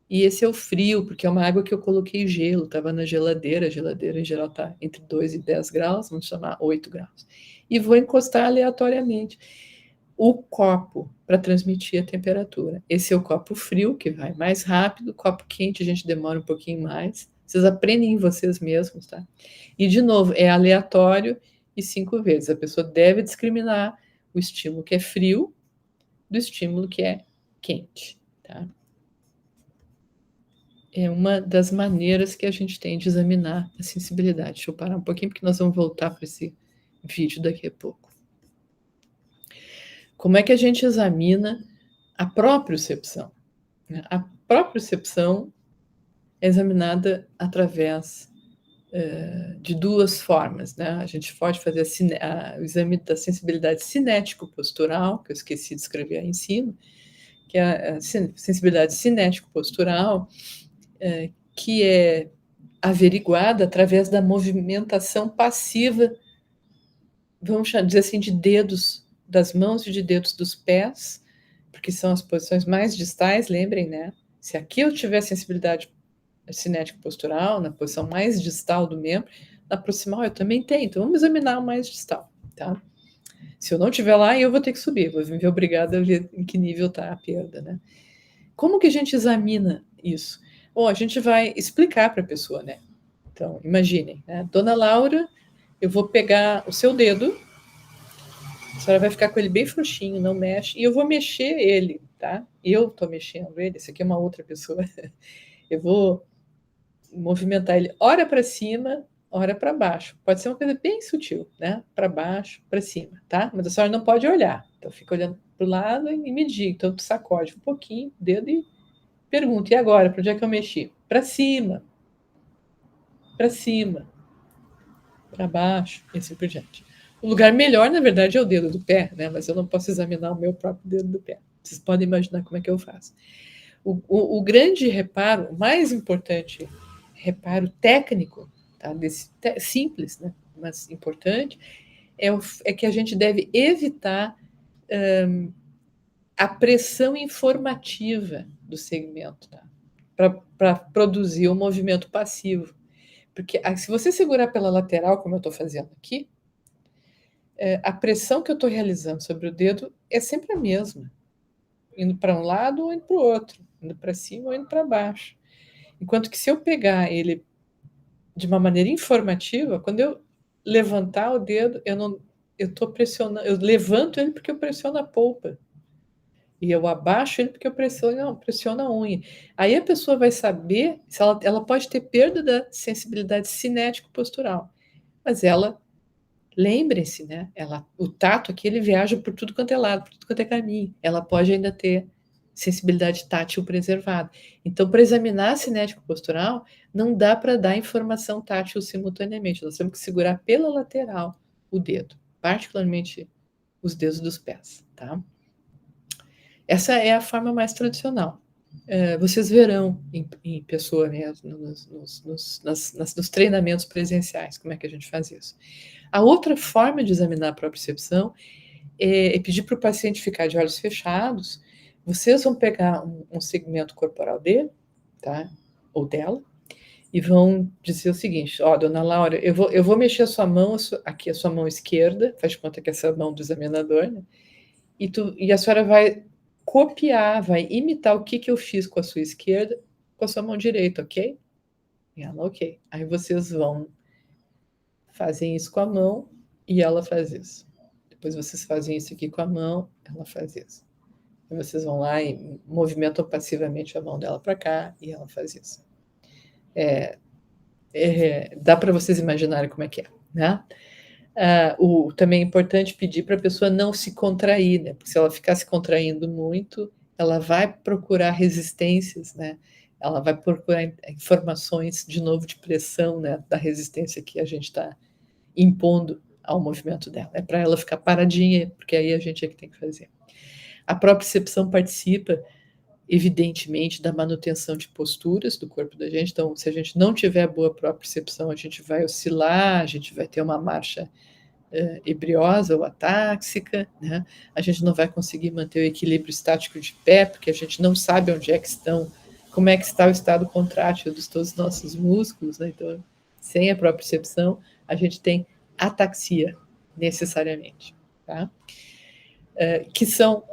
E esse é o frio, porque é uma água que eu coloquei gelo, estava na geladeira, a geladeira em geral está entre 2 e 10 graus, vamos chamar 8 graus. E vou encostar aleatoriamente o copo para transmitir a temperatura. Esse é o copo frio, que vai mais rápido, o copo quente a gente demora um pouquinho mais. Vocês aprendem em vocês mesmos, tá? E, de novo, é aleatório e 5 vezes. A pessoa deve discriminar o estímulo que é frio do estímulo que é quente, tá? É uma das maneiras que a gente tem de examinar a sensibilidade. Deixa eu parar um pouquinho, porque nós vamos voltar para esse vídeo daqui a pouco. Como é que a gente examina a propriocepção? A propriocepção é examinada através de duas formas, né? A gente pode fazer o exame da sensibilidade cinético-postural, que eu esqueci de escrever aí em cima, que é a sensibilidade cinético-postural, que é averiguada através da movimentação passiva, vamos dizer assim, de dedos das mãos e de dedos dos pés, porque são as posições mais distais, lembrem, né? Se aqui eu tiver sensibilidade cinético-postural, na posição mais distal do membro, na proximal eu também tenho, então vamos examinar o mais distal, tá? Se eu não tiver lá, eu vou ter que subir, vou me ver obrigada a ver em que nível está a perda, né? Como que a gente examina isso? Bom, a gente vai explicar para a pessoa, né? Então, imaginem, né? Dona Laura, eu vou pegar o seu dedo, a senhora vai ficar com ele bem frouxinho, não mexe, e eu vou mexer ele, tá? Eu tô mexendo ele, esse aqui é uma outra pessoa. Eu vou movimentar ele, ora para cima, ora para baixo. Pode ser uma coisa bem sutil, né? Para baixo, para cima, tá? Mas a senhora não pode olhar. Então, fica olhando para o lado e medir. Então, tu sacode um pouquinho o dedo e pergunta, e agora, para onde é que eu mexi? Para cima, para baixo, e assim por diante. O lugar melhor, na verdade, é o dedo do pé, né? Mas eu não posso examinar o meu próprio dedo do pé. Vocês podem imaginar como é que eu faço. O grande reparo, o mais importante reparo técnico, tá? Simples, né? Mas importante, é que a gente deve evitar a pressão informativa do segmento, tá? Para produzir o movimento passivo. Porque se você segurar pela lateral, como eu estou fazendo aqui, a pressão que eu estou realizando sobre o dedo é sempre a mesma, indo para um lado ou indo para o outro, indo para cima ou indo para baixo. Enquanto que se eu pegar ele de uma maneira informativa, quando eu levantar o dedo, eu estou pressionando, eu levanto ele porque eu pressiono a polpa. e eu abaixo ele porque eu pressiono a unha. Aí a pessoa vai saber se ela pode ter perda da sensibilidade cinético-postural, mas ela, lembrem-se, né? O tato aqui ele viaja por tudo quanto é lado, por tudo quanto é caminho. Ela pode ainda ter sensibilidade tátil preservada. Então, para examinar a cinético-postural, não dá para dar informação tátil simultaneamente. Nós temos que segurar pela lateral o dedo, particularmente os dedos dos pés, tá? Essa é a forma mais tradicional. Vocês verão em pessoa mesmo, nos treinamentos presenciais, como é que a gente faz isso. A outra forma de examinar a propriocepção é pedir para o paciente ficar de olhos fechados. Vocês vão pegar um segmento corporal dele, tá? Ou dela, e vão dizer o seguinte: ó, dona Laura, eu vou mexer a sua mão, aqui a sua mão esquerda, faz de conta que essa é a mão do examinador, né? E a senhora vai copiar, vai imitar o que eu fiz com a sua esquerda, com a sua mão direita, ok? E ela, ok. Aí vocês fazem isso com a mão e ela faz isso. Depois vocês fazem isso aqui com a mão, ela faz isso. E vocês vão lá e movimentam passivamente a mão dela para cá e ela faz isso. Dá para vocês imaginarem como é que é, né? Também é importante pedir para a pessoa não se contrair, né? Porque se ela ficar se contraindo muito, ela vai procurar resistências, né? Ela vai procurar informações, de novo, de pressão, né? Da resistência que a gente está impondo ao movimento dela. É para ela ficar paradinha, porque aí a gente é que tem que fazer. A propriocepção participa, evidentemente, da manutenção de posturas do corpo da gente. Então, se a gente não tiver boa propriocepção, a gente vai oscilar, a gente vai ter uma marcha ebriosa ou atáxica, né? A gente não vai conseguir manter o equilíbrio estático de pé, porque a gente não sabe onde é que estão, como é que está o estado contrátil de todos os nossos músculos, né? Então, sem a propriocepção, a gente tem ataxia, necessariamente, tá? Que são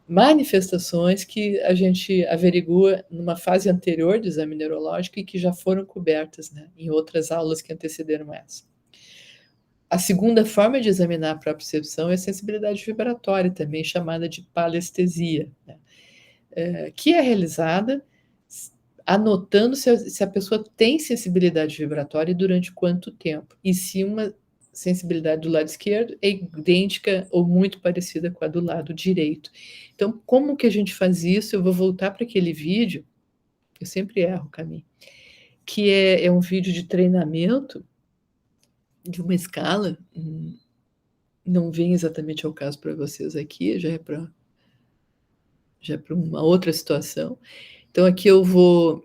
manifestações que a gente averigua numa fase anterior do exame neurológico e que já foram cobertas, né, em outras aulas que antecederam essa. A segunda forma de examinar a propriocepção é a sensibilidade vibratória, também chamada de palestesia, né, que é realizada anotando se a pessoa tem sensibilidade vibratória e durante quanto tempo, e se uma sensibilidade do lado esquerdo é idêntica ou muito parecida com a do lado direito. Então, como que a gente faz isso? Eu vou voltar para aquele vídeo, eu sempre erro o caminho, que é um vídeo de treinamento de uma escala, não vem exatamente ao caso para vocês aqui, já é para uma outra situação. Então, aqui eu vou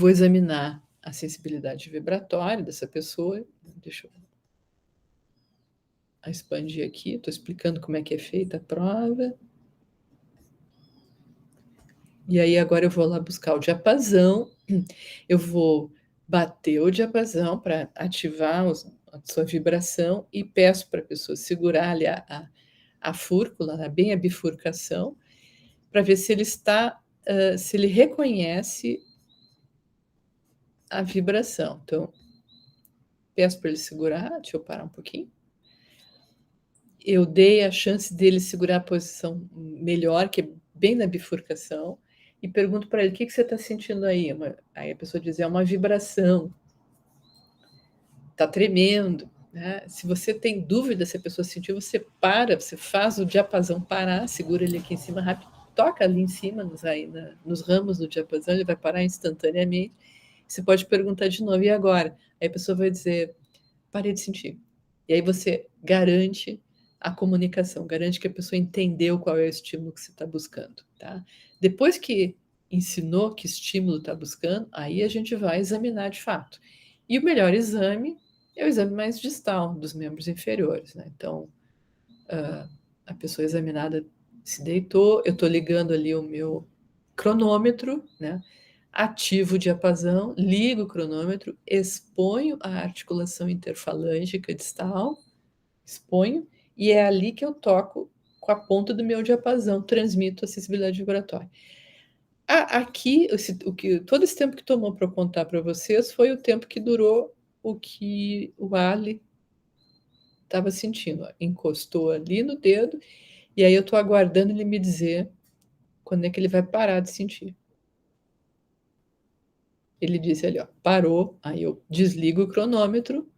examinar a sensibilidade vibratória dessa pessoa. Deixa eu expandir aqui, estou explicando como é que é feita a prova. E aí, agora eu vou lá buscar o diapasão, eu vou bater o diapasão para ativar a sua vibração e peço para a pessoa segurar ali a fúrcula, né, bem a bifurcação, para ver se ele está, se ele reconhece a vibração. Então, peço para ele segurar, deixa eu parar um pouquinho. Eu dei a chance dele segurar a posição melhor, que é bem na bifurcação, e pergunto para ele: o que você está sentindo aí? Aí a pessoa diz: é uma vibração, está tremendo. Né? Se você tem dúvida se a pessoa sentiu, você para, você faz o diapasão parar, segura ele aqui em cima rápido, toca ali em cima, nos ramos do diapasão, ele vai parar instantaneamente. Você pode perguntar de novo: e agora? Aí a pessoa vai dizer: parei de sentir. E aí você garante a comunicação, garante que a pessoa entendeu qual é o estímulo que você está buscando, tá? Depois que ensinou que estímulo está buscando, aí a gente vai examinar de fato. E o melhor exame é o exame mais distal, dos membros inferiores, né? Então, a pessoa examinada se deitou, eu estou ligando ali o meu cronômetro, né? Ativo o diapasão, ligo o cronômetro, exponho a articulação interfalângica distal, exponho, e é ali que eu toco com a ponta do meu diapasão, transmito a sensibilidade vibratória. Aqui, todo esse tempo que tomou para eu contar para vocês foi o tempo que durou o que o Ali estava sentindo. Encostou ali no dedo, e aí eu estou aguardando ele me dizer quando é que ele vai parar de sentir. Ele disse ali, ó, parou, aí eu desligo o cronômetro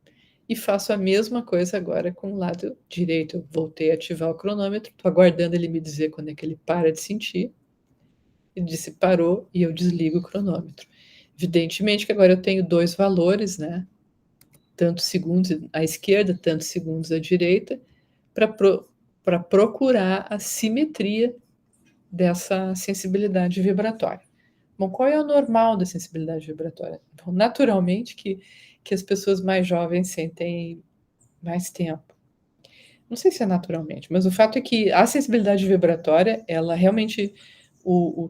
e faço a mesma coisa agora com o lado direito. Eu voltei a ativar o cronômetro, estou aguardando ele me dizer quando é que ele para de sentir. Ele disse parou e eu desligo o cronômetro. Evidentemente que agora eu tenho dois valores, né? Tantos segundos à esquerda, tantos segundos à direita, para procurar a simetria dessa sensibilidade vibratória. Bom, qual é o normal da sensibilidade vibratória? Bom, naturalmente que as pessoas mais jovens sentem mais tempo. Não sei se é naturalmente, mas o fato é que a sensibilidade vibratória, ela realmente, o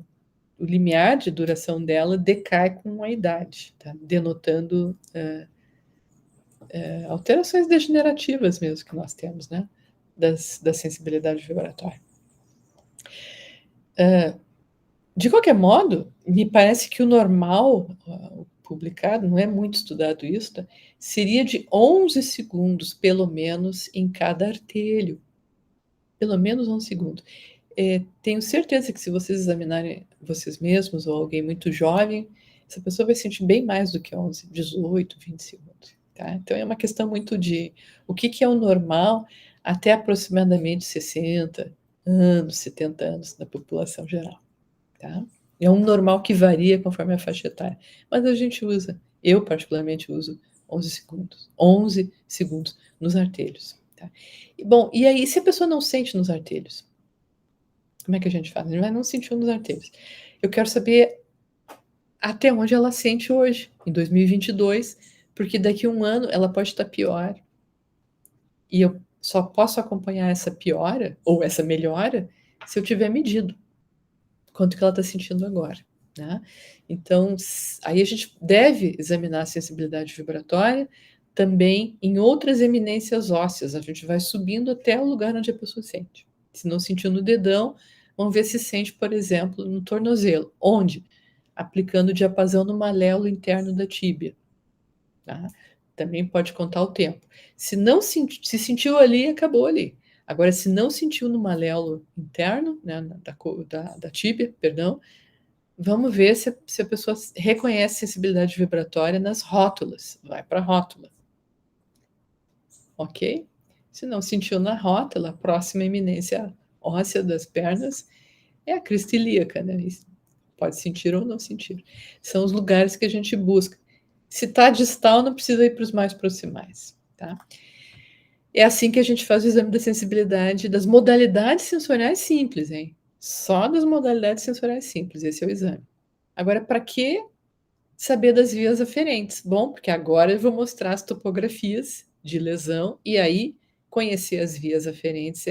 limiar de duração dela decai com a idade, tá? Denotando alterações degenerativas mesmo que nós temos, né? Da sensibilidade vibratória. De qualquer modo, me parece que o normal, publicado, não é muito estudado isso, tá? Seria de 11 segundos, pelo menos, em cada artelho. Pelo menos 11 segundos. Tenho certeza que se vocês examinarem vocês mesmos ou alguém muito jovem, essa pessoa vai sentir bem mais do que 11, 18, 20 segundos. Tá? Então é uma questão muito de o que é o normal até aproximadamente 60 anos, 70 anos da população geral. Tá? É um normal que varia conforme a faixa etária. Mas a gente usa, eu particularmente uso 11 segundos. 11 segundos nos artelhos. Tá? Bom, e aí se a pessoa não sente nos artelhos? Como é que a gente faz? A gente vai não sentir nos artelhos. Eu quero saber até onde ela sente hoje, em 2022, porque daqui a um ano ela pode estar pior. E eu só posso acompanhar essa piora, ou essa melhora, se eu tiver medido quanto que ela está sentindo agora. Né? Então, aí a gente deve examinar a sensibilidade vibratória também em outras eminências ósseas. A gente vai subindo até o lugar onde a pessoa sente. Se não sentiu no dedão, vamos ver se sente, por exemplo, no tornozelo. Onde? Aplicando o diapasão no malelo interno da tíbia. Tá? Também pode contar o tempo. Se não se sentiu ali, acabou ali. Agora, se não sentiu no malelo interno, né, da tíbia, perdão, vamos ver se a pessoa reconhece sensibilidade vibratória nas rótulas. Vai para a rótula. Ok? Se não sentiu na rótula, a próxima eminência óssea das pernas é a crista ilíaca, né? Pode sentir ou não sentir. São os lugares que a gente busca. Se está distal, não precisa ir para os mais proximais, tá? É assim que a gente faz o exame da sensibilidade das modalidades sensoriais simples, hein? Só das modalidades sensoriais simples, esse é o exame. Agora, para que saber das vias aferentes? Bom, porque agora eu vou mostrar as topografias de lesão e aí conhecer as vias aferentes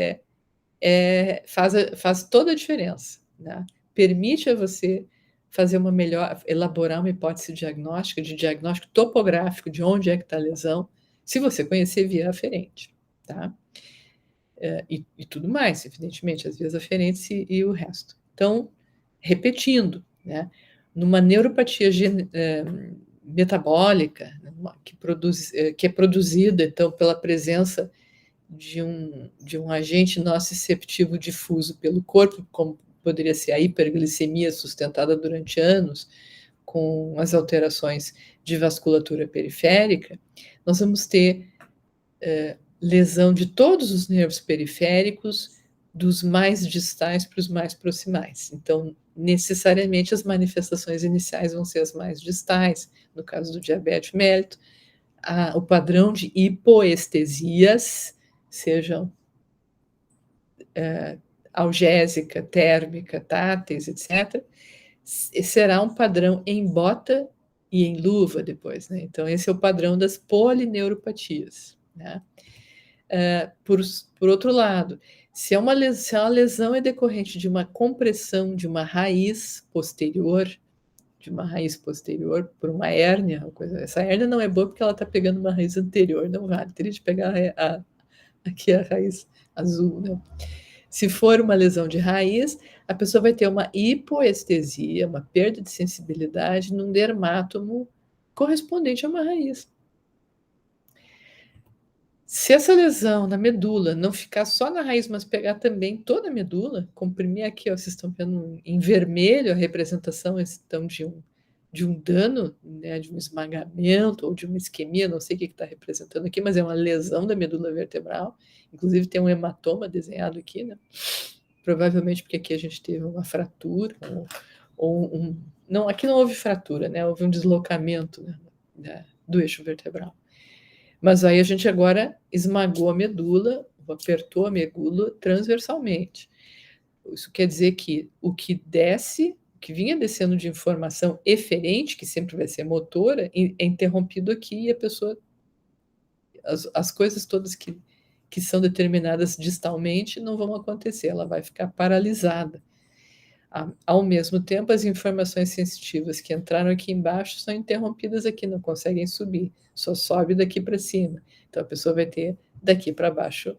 faz toda a diferença, né? Permite a você fazer uma melhor, elaborar uma hipótese diagnóstica, de diagnóstico topográfico de onde é que está a lesão, se você conhecer via aferente, tá? E tudo mais, evidentemente, as vias aferentes e o resto. Então, repetindo, né? Numa neuropatia metabólica, que é produzida, então, pela presença de um agente nociceptivo difuso pelo corpo, como poderia ser a hiperglicemia sustentada durante anos, com as alterações de vasculatura periférica, nós vamos ter lesão de todos os nervos periféricos, dos mais distais para os mais proximais. Então, necessariamente, as manifestações iniciais vão ser as mais distais, no caso do diabetes mellitus, o padrão de hipoestesias, sejam algésica, térmica, táteis, etc., será um padrão em bota e em luva depois, né? Então, esse é o padrão das polineuropatias, né? Por outro lado, se a lesão é decorrente de uma compressão de uma raiz posterior, por uma hérnia, essa hérnia não é boa porque ela está pegando uma raiz anterior, não vale, teria de pegar aqui a raiz azul, né? Se for uma lesão de raiz, a pessoa vai ter uma hipoestesia, uma perda de sensibilidade num dermátomo correspondente a uma raiz. Se essa lesão na medula não ficar só na raiz, mas pegar também toda a medula, comprimir aqui, ó, vocês estão vendo em vermelho a representação então, de um dano, né, de um esmagamento ou de uma isquemia, não sei o que está representando aqui, mas é uma lesão da medula vertebral. Inclusive tem um hematoma desenhado aqui, né? Provavelmente porque aqui a gente teve uma fratura ou não, aqui não houve fratura, né? Houve um deslocamento, né, do eixo vertebral. Mas aí a gente agora esmagou a medula, apertou a medula transversalmente. Isso quer dizer que o que desce, o que vinha descendo de informação eferente, que sempre vai ser motora, é interrompido aqui e a pessoa, as coisas todas que são determinadas distalmente não vão acontecer, ela vai ficar paralisada. Ao mesmo tempo, as informações sensitivas que entraram aqui embaixo são interrompidas aqui, não conseguem subir, só sobe daqui para cima. Então, a pessoa vai ter daqui para baixo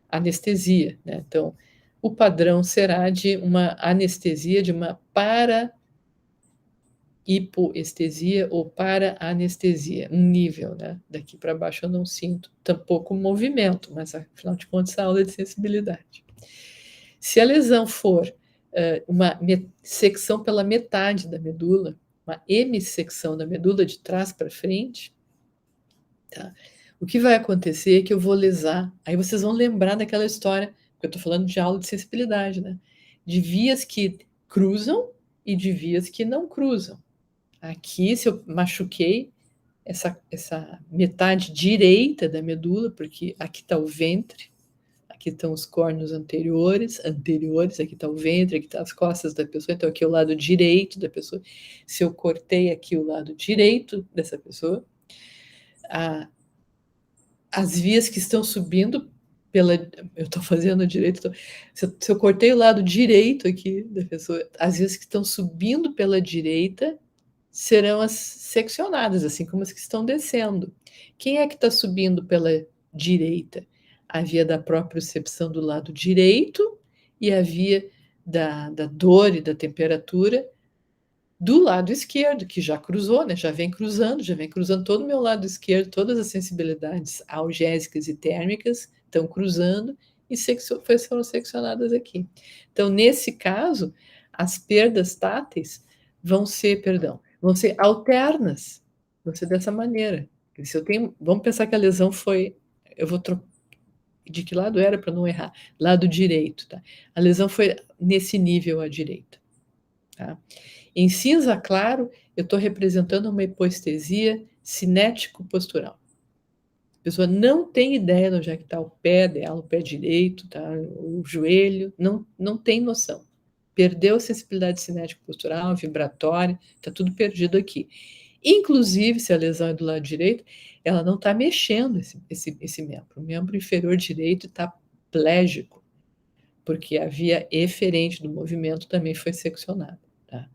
anestesia, né? Então, o padrão será de uma anestesia, de uma para-hipoestesia ou para-anestesia, um nível, né? Daqui para baixo eu não sinto tampouco movimento, mas afinal de contas, a aula é de sensibilidade. Se a lesão for uma secção pela metade da medula, uma hemissecção da medula de trás para frente, tá? O que vai acontecer é que eu vou lesar. Aí vocês vão lembrar daquela história, porque eu estou falando de aula de sensibilidade, né? De vias que cruzam e de vias que não cruzam. Aqui, se eu machuquei essa metade direita da medula, porque aqui está o ventre, aqui estão os córneos anteriores, aqui está o ventre, aqui estão as costas da pessoa, então aqui é o lado direito da pessoa. Se eu cortei aqui o lado direito dessa pessoa, as vias que estão subindo pela... Eu estou fazendo direito... Se eu cortei o lado direito aqui da pessoa, as vias que estão subindo pela direita serão as seccionadas, assim como as que estão descendo. Quem é que está subindo pela direita? A via da propriocepção do lado direito e a via da dor e da temperatura do lado esquerdo, que já cruzou, né? Já vem cruzando todo o meu lado esquerdo, todas as sensibilidades algésicas e térmicas estão cruzando e foram seccionadas aqui. Então, nesse caso, as perdas táteis vão ser alternas, vão ser dessa maneira. Se eu tenho, vamos pensar que a lesão foi, eu vou trocar, de que lado era para não errar? Lado direito, tá? A lesão foi nesse nível à direita, tá? Em cinza claro, eu estou representando uma hipoestesia cinético-postural. A pessoa não tem ideia de onde é que está o pé dela, o pé direito, tá? O joelho, não tem noção. Perdeu a sensibilidade cinético-postural, vibratória, está tudo perdido aqui. Inclusive, se a lesão é do lado direito, ela não está mexendo esse membro. O membro inferior direito está plégico, porque a via eferente do movimento também foi seccionada. Tá?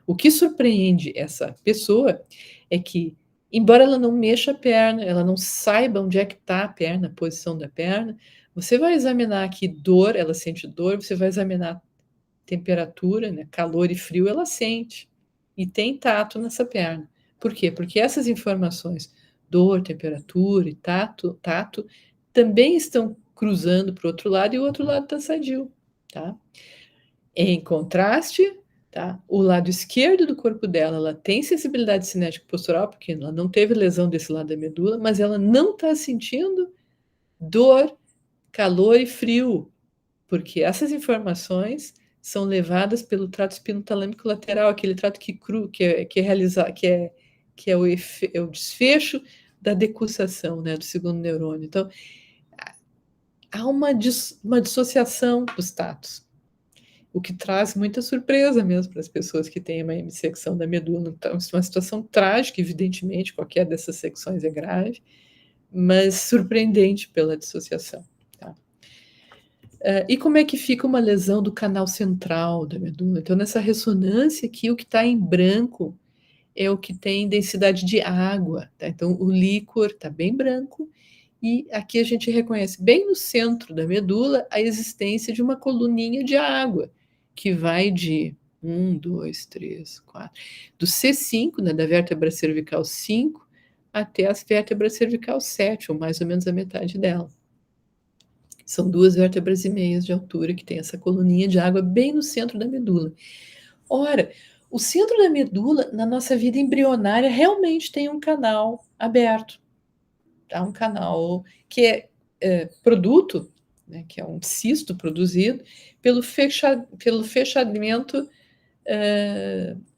O que surpreende essa pessoa é que, embora ela não mexa a perna, ela não saiba onde é que está a perna, a posição da perna, você vai examinar aqui dor, ela sente dor, você vai examinar temperatura, né, calor e frio, ela sente. E tem tato nessa perna. Por quê? Porque essas informações, dor, temperatura e tato também estão cruzando para o outro lado e o outro lado está sadio. Tá? Em contraste, tá? O lado esquerdo do corpo dela, ela tem sensibilidade cinética postural, porque ela não teve lesão desse lado da medula, mas ela não está sentindo dor, calor e frio, porque essas informações são levadas pelo trato espinotalâmico lateral, aquele trato que é o desfecho da decussação, né, do segundo neurônio. Então, há uma dissociação dos tatos, o que traz muita surpresa mesmo para as pessoas que têm uma hemissecção da medula. Então, é uma situação trágica, evidentemente, qualquer dessas secções é grave, mas surpreendente pela dissociação. Tá? E como é que fica uma lesão do canal central da medula? Então, nessa ressonância aqui, o que está em branco é o que tem densidade de água. Tá? Então, o líquor está bem branco, e aqui a gente reconhece bem no centro da medula a existência de uma coluninha de água, que vai de 1, 2, 3, 4, do C5, né, da vértebra cervical 5, até as vértebras cervical 7, ou mais ou menos a metade dela. São 2,5 vértebras de altura que tem essa coluninha de água bem no centro da medula. Ora, o centro da medula, na nossa vida embrionária, realmente tem um canal aberto, tá? Um canal que é produto, né, que é um cisto produzido pelo fechamento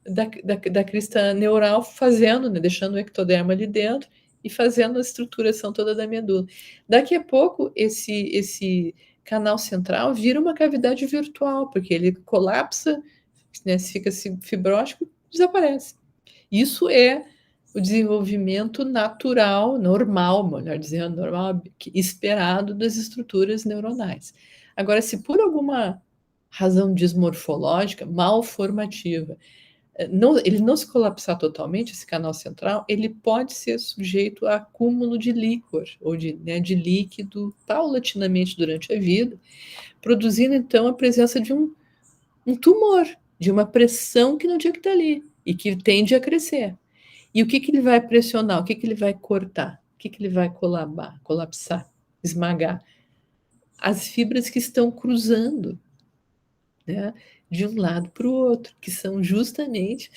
da crista neural, fazendo, né, deixando o ectoderma ali dentro e fazendo a estruturação toda da medula. Daqui a pouco, esse canal central vira uma cavidade virtual, porque ele colapsa, né, se fica fibrótico, desaparece. Isso é o desenvolvimento natural, normal, melhor dizendo, normal, esperado das estruturas neuronais. Agora, se por alguma razão dismorfológica, malformativa, ele não se colapsar totalmente, esse canal central, ele pode ser sujeito a acúmulo de líquor, ou de líquido, paulatinamente durante a vida, produzindo, então, a presença de um tumor, de uma pressão que não tinha que estar ali, e que tende a crescer. E o que ele vai pressionar? O que ele vai cortar? O que ele vai colapsar, esmagar? As fibras que estão cruzando, né, de um lado para o outro, que são justamente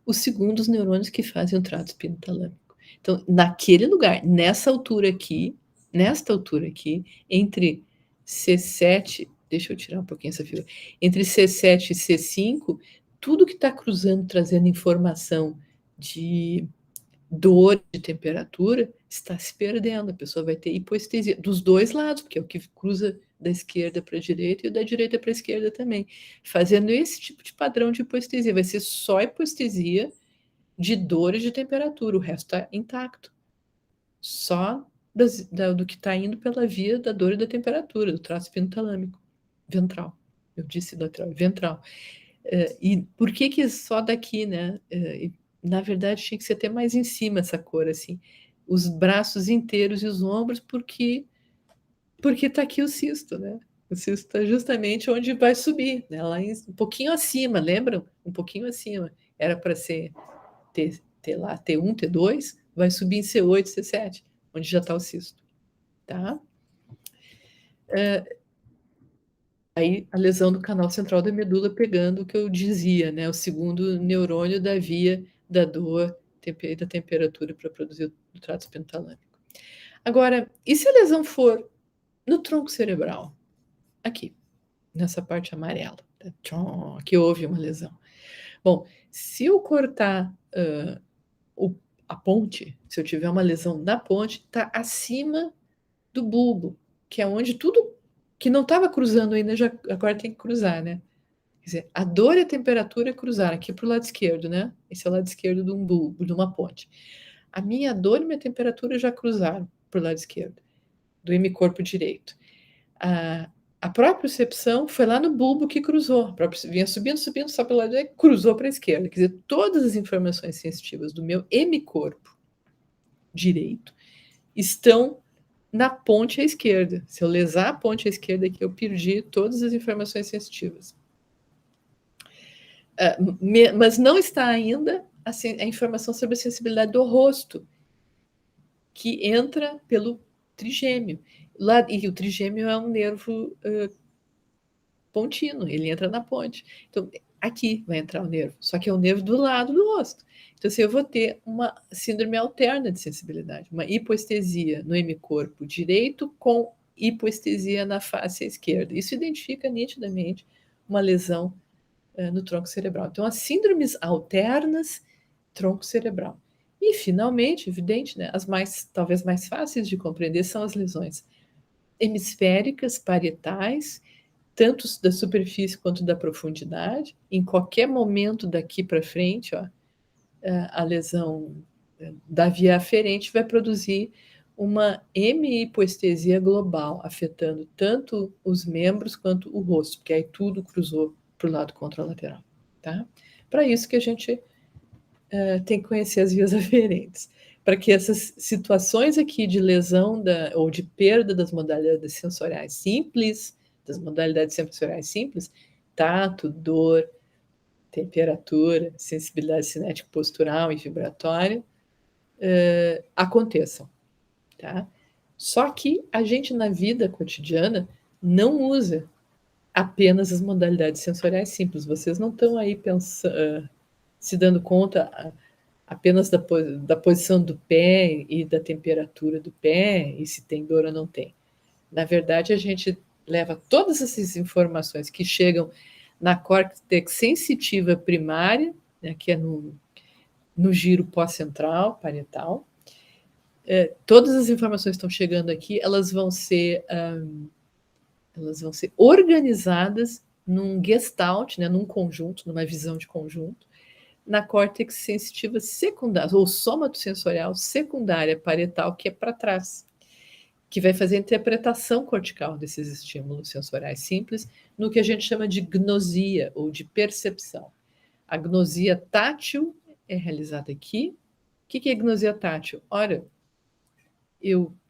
os segundos neurônios que fazem o trato espinotalâmico. Então, naquele lugar, nesta altura aqui, entre C7, deixa eu tirar um pouquinho essa fibra, entre C7 e C5, tudo que está cruzando, trazendo informação de dor, de temperatura, está se perdendo. A pessoa vai ter hipoestesia dos dois lados, porque é o que cruza da esquerda para a direita e da direita para a esquerda também. Fazendo esse tipo de padrão de hipoestesia. Vai ser só hipoestesia de dor e de temperatura, o resto está intacto. Só do que está indo pela via da dor e da temperatura, do trato espinotalâmico ventral. Eu disse lateral, ventral. E por que só daqui, né? Na verdade, tinha que ser até mais em cima essa cor, assim. Os braços inteiros e os ombros, porque está aqui o cisto, né? O cisto está justamente onde vai subir, né? Lá um pouquinho acima, lembram? Um pouquinho acima. Era para ser lá T1, T2, vai subir em C8, C7, onde já está o cisto, tá? Aí a lesão do canal central da medula pegando o que eu dizia, né? O segundo neurônio da via da dor e da temperatura para produzir o trato espinotalâmico. Agora, e se a lesão for no tronco cerebral? Aqui, nessa parte amarela. Aqui houve uma lesão. Bom, se eu cortar a ponte, se eu tiver uma lesão na ponte, está acima do bulbo, que é onde tudo que não estava cruzando ainda, agora tem que cruzar, né? Quer dizer, a dor e a temperatura cruzaram aqui para o lado esquerdo, né? Esse é o lado esquerdo de um bulbo, de uma ponte. A minha dor e minha temperatura já cruzaram para o lado esquerdo, do hemicorpo direito. A propriocepção foi lá no bulbo que cruzou. Vinha subindo, só pelo lado direito, cruzou para a esquerda. Quer dizer, todas as informações sensitivas do meu hemicorpo direito estão na ponte à esquerda. Se eu lesar a ponte à esquerda aqui, eu perdi todas as informações sensitivas. Mas não está ainda a informação sobre a sensibilidade do rosto, que entra pelo trigêmeo. E o trigêmeo é um nervo contínuo, ele entra na ponte. Então, aqui vai entrar o nervo, só que é o nervo do lado do rosto. Então, assim, eu vou ter uma síndrome alterna de sensibilidade, uma hipoestesia no hemicorpo direito com hipoestesia na face esquerda. Isso identifica nitidamente uma lesão no tronco cerebral. Então, as síndromes alternas, tronco cerebral. E, finalmente, evidente, né, talvez mais fáceis de compreender são as lesões hemisféricas, parietais, tanto da superfície quanto da profundidade. Em qualquer momento daqui para frente, a lesão da via aferente vai produzir uma hemihipoestesia global, afetando tanto os membros quanto o rosto, porque aí tudo cruzou para o lado contralateral. Tá? Para isso que a gente tem que conhecer as vias aferentes, para que essas situações aqui de lesão ou de perda das modalidades sensoriais simples, tato, dor, temperatura, sensibilidade cinético postural e vibratória, aconteçam, tá? Só que a gente na vida cotidiana não usa apenas as modalidades sensoriais simples. Vocês não estão aí pensando, se dando conta apenas da posição do pé e da temperatura do pé e se tem dor ou não tem. Na verdade, a gente leva todas essas informações que chegam na córtex sensitiva primária, né, que é no giro pós-central, parietal. Todas as informações que estão chegando aqui, elas vão ser organizadas num gestalt, né, num conjunto, numa visão de conjunto, na córtex sensitiva secundária, ou somatosensorial secundária parietal, que é para trás, que vai fazer a interpretação cortical desses estímulos sensoriais simples, no que a gente chama de gnosia, ou de percepção. A gnosia tátil é realizada aqui. O que é gnosia tátil? Ora,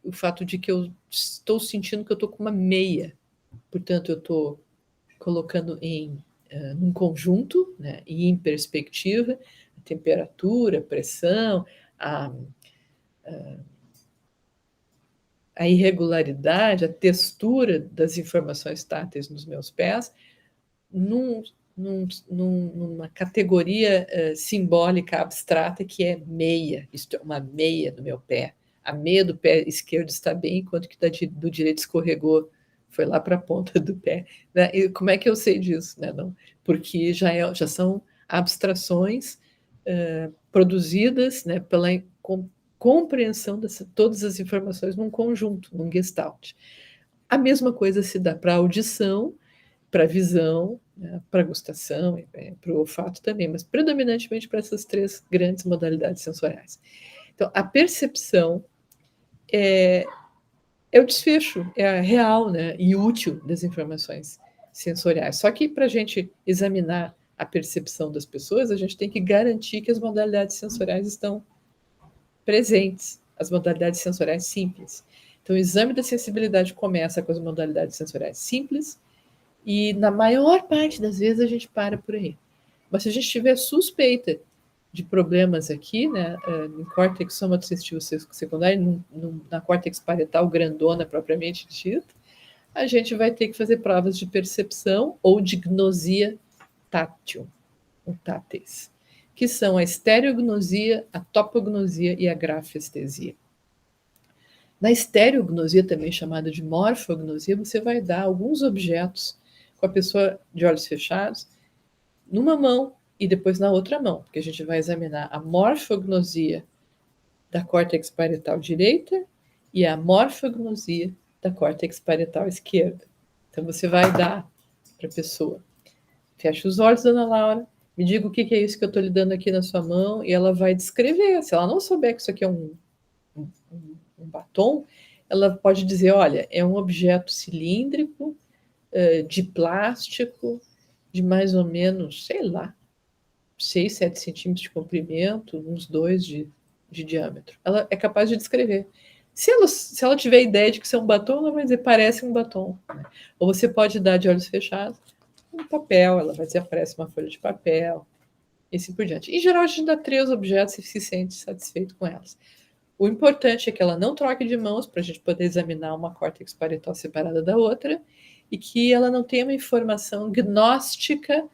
o fato de que eu estou sentindo que eu estou com uma meia, portanto, eu estou colocando num conjunto, né, e em perspectiva, a temperatura, a pressão, a irregularidade, a textura das informações táteis nos meus pés, numa categoria simbólica abstrata que é meia, isto é uma meia do meu pé. A meia do pé esquerdo está bem, enquanto que do direito escorregou, foi lá para a ponta do pé. Né? E como é que eu sei disso? Né? Não, porque já são abstrações produzidas, né, pela compreensão de todas as informações num conjunto, num gestalt. A mesma coisa se dá para a audição, para a visão, né, para a gustação, para o olfato também, mas predominantemente para essas três grandes modalidades sensoriais. Então, a percepção é o desfecho, é a real, né, e útil das informações sensoriais. Só que para a gente examinar a percepção das pessoas, a gente tem que garantir que as modalidades sensoriais estão presentes, as modalidades sensoriais simples. Então, o exame da sensibilidade começa com as modalidades sensoriais simples, e na maior parte das vezes a gente para por aí. Mas se a gente tiver suspeita de problemas aqui, né, no córtex somatosensitivo secundário, na córtex parietal grandona propriamente dita, a gente vai ter que fazer provas de percepção ou de gnosia tátil, ou táteis, que são a estereognosia, a topognosia e a grafestesia. Na estereognosia, também chamada de morfognosia, você vai dar alguns objetos com a pessoa de olhos fechados, numa mão e depois na outra mão, porque a gente vai examinar a morfognosia da córtex parietal direita e a morfognosia da córtex parietal esquerda. Então você vai dar para a pessoa. Fecha os olhos, dona Laura, me diga o que é isso que eu estou lhe dando aqui na sua mão, e ela vai descrever. Se ela não souber que isso aqui é um batom, ela pode dizer, olha, é um objeto cilíndrico, de plástico, de mais ou menos, sei lá, 6, 7 centímetros de comprimento, uns 2 de diâmetro. Ela é capaz de descrever. Se ela tiver ideia de que isso é um batom, ela vai dizer, parece um batom. Né? Ou você pode dar de olhos fechados um papel, ela vai dizer, parece uma folha de papel, e assim por diante. Em geral, a gente dá 3 objetos e se sente satisfeito com elas. O importante é que ela não troque de mãos para a gente poder examinar uma córtex parietal separada da outra e que ela não tenha uma informação gnóstica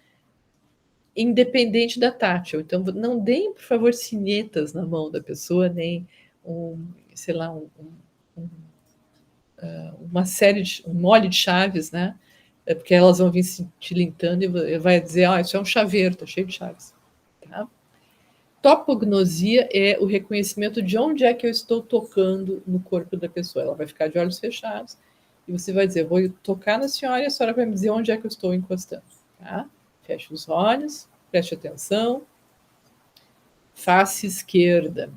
independente da tátil. Então, não deem, por favor, sinetas na mão da pessoa, nem uma série um molho de chaves, né? Porque elas vão vir se tilintando e vai dizer, isso é um chaveiro, tá cheio de chaves. Tá? Topognosia é o reconhecimento de onde é que eu estou tocando no corpo da pessoa. Ela vai ficar de olhos fechados e você vai dizer, vou tocar na senhora e a senhora vai me dizer onde é que eu estou encostando. Tá? Feche os olhos, preste atenção. Face esquerda,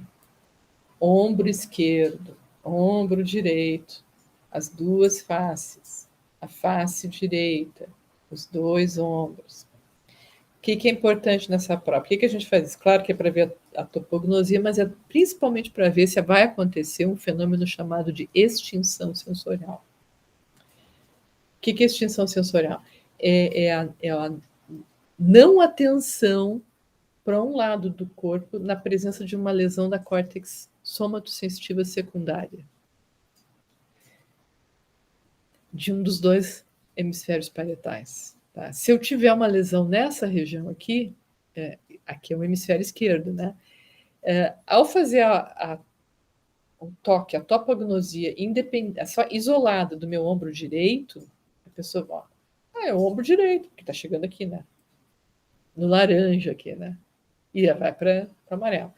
ombro esquerdo, ombro direito, as duas faces, a face direita, os 2 ombros. O que é importante nessa prova? Por que a gente faz isso? Claro que é para ver a topognosia, mas é principalmente para ver se vai acontecer um fenômeno chamado de extinção sensorial. O que é extinção sensorial? É a não atenção para um lado do corpo na presença de uma lesão da córtex somatosensitiva secundária, de um dos dois hemisférios parietais. Tá? Se eu tiver uma lesão nessa região aqui, aqui é o hemisfério esquerdo, né? Ao fazer o toque, a topognosia só isolada do meu ombro direito, a pessoa, é o ombro direito, que está chegando aqui, né? No laranja aqui, né? E vai para amarelo.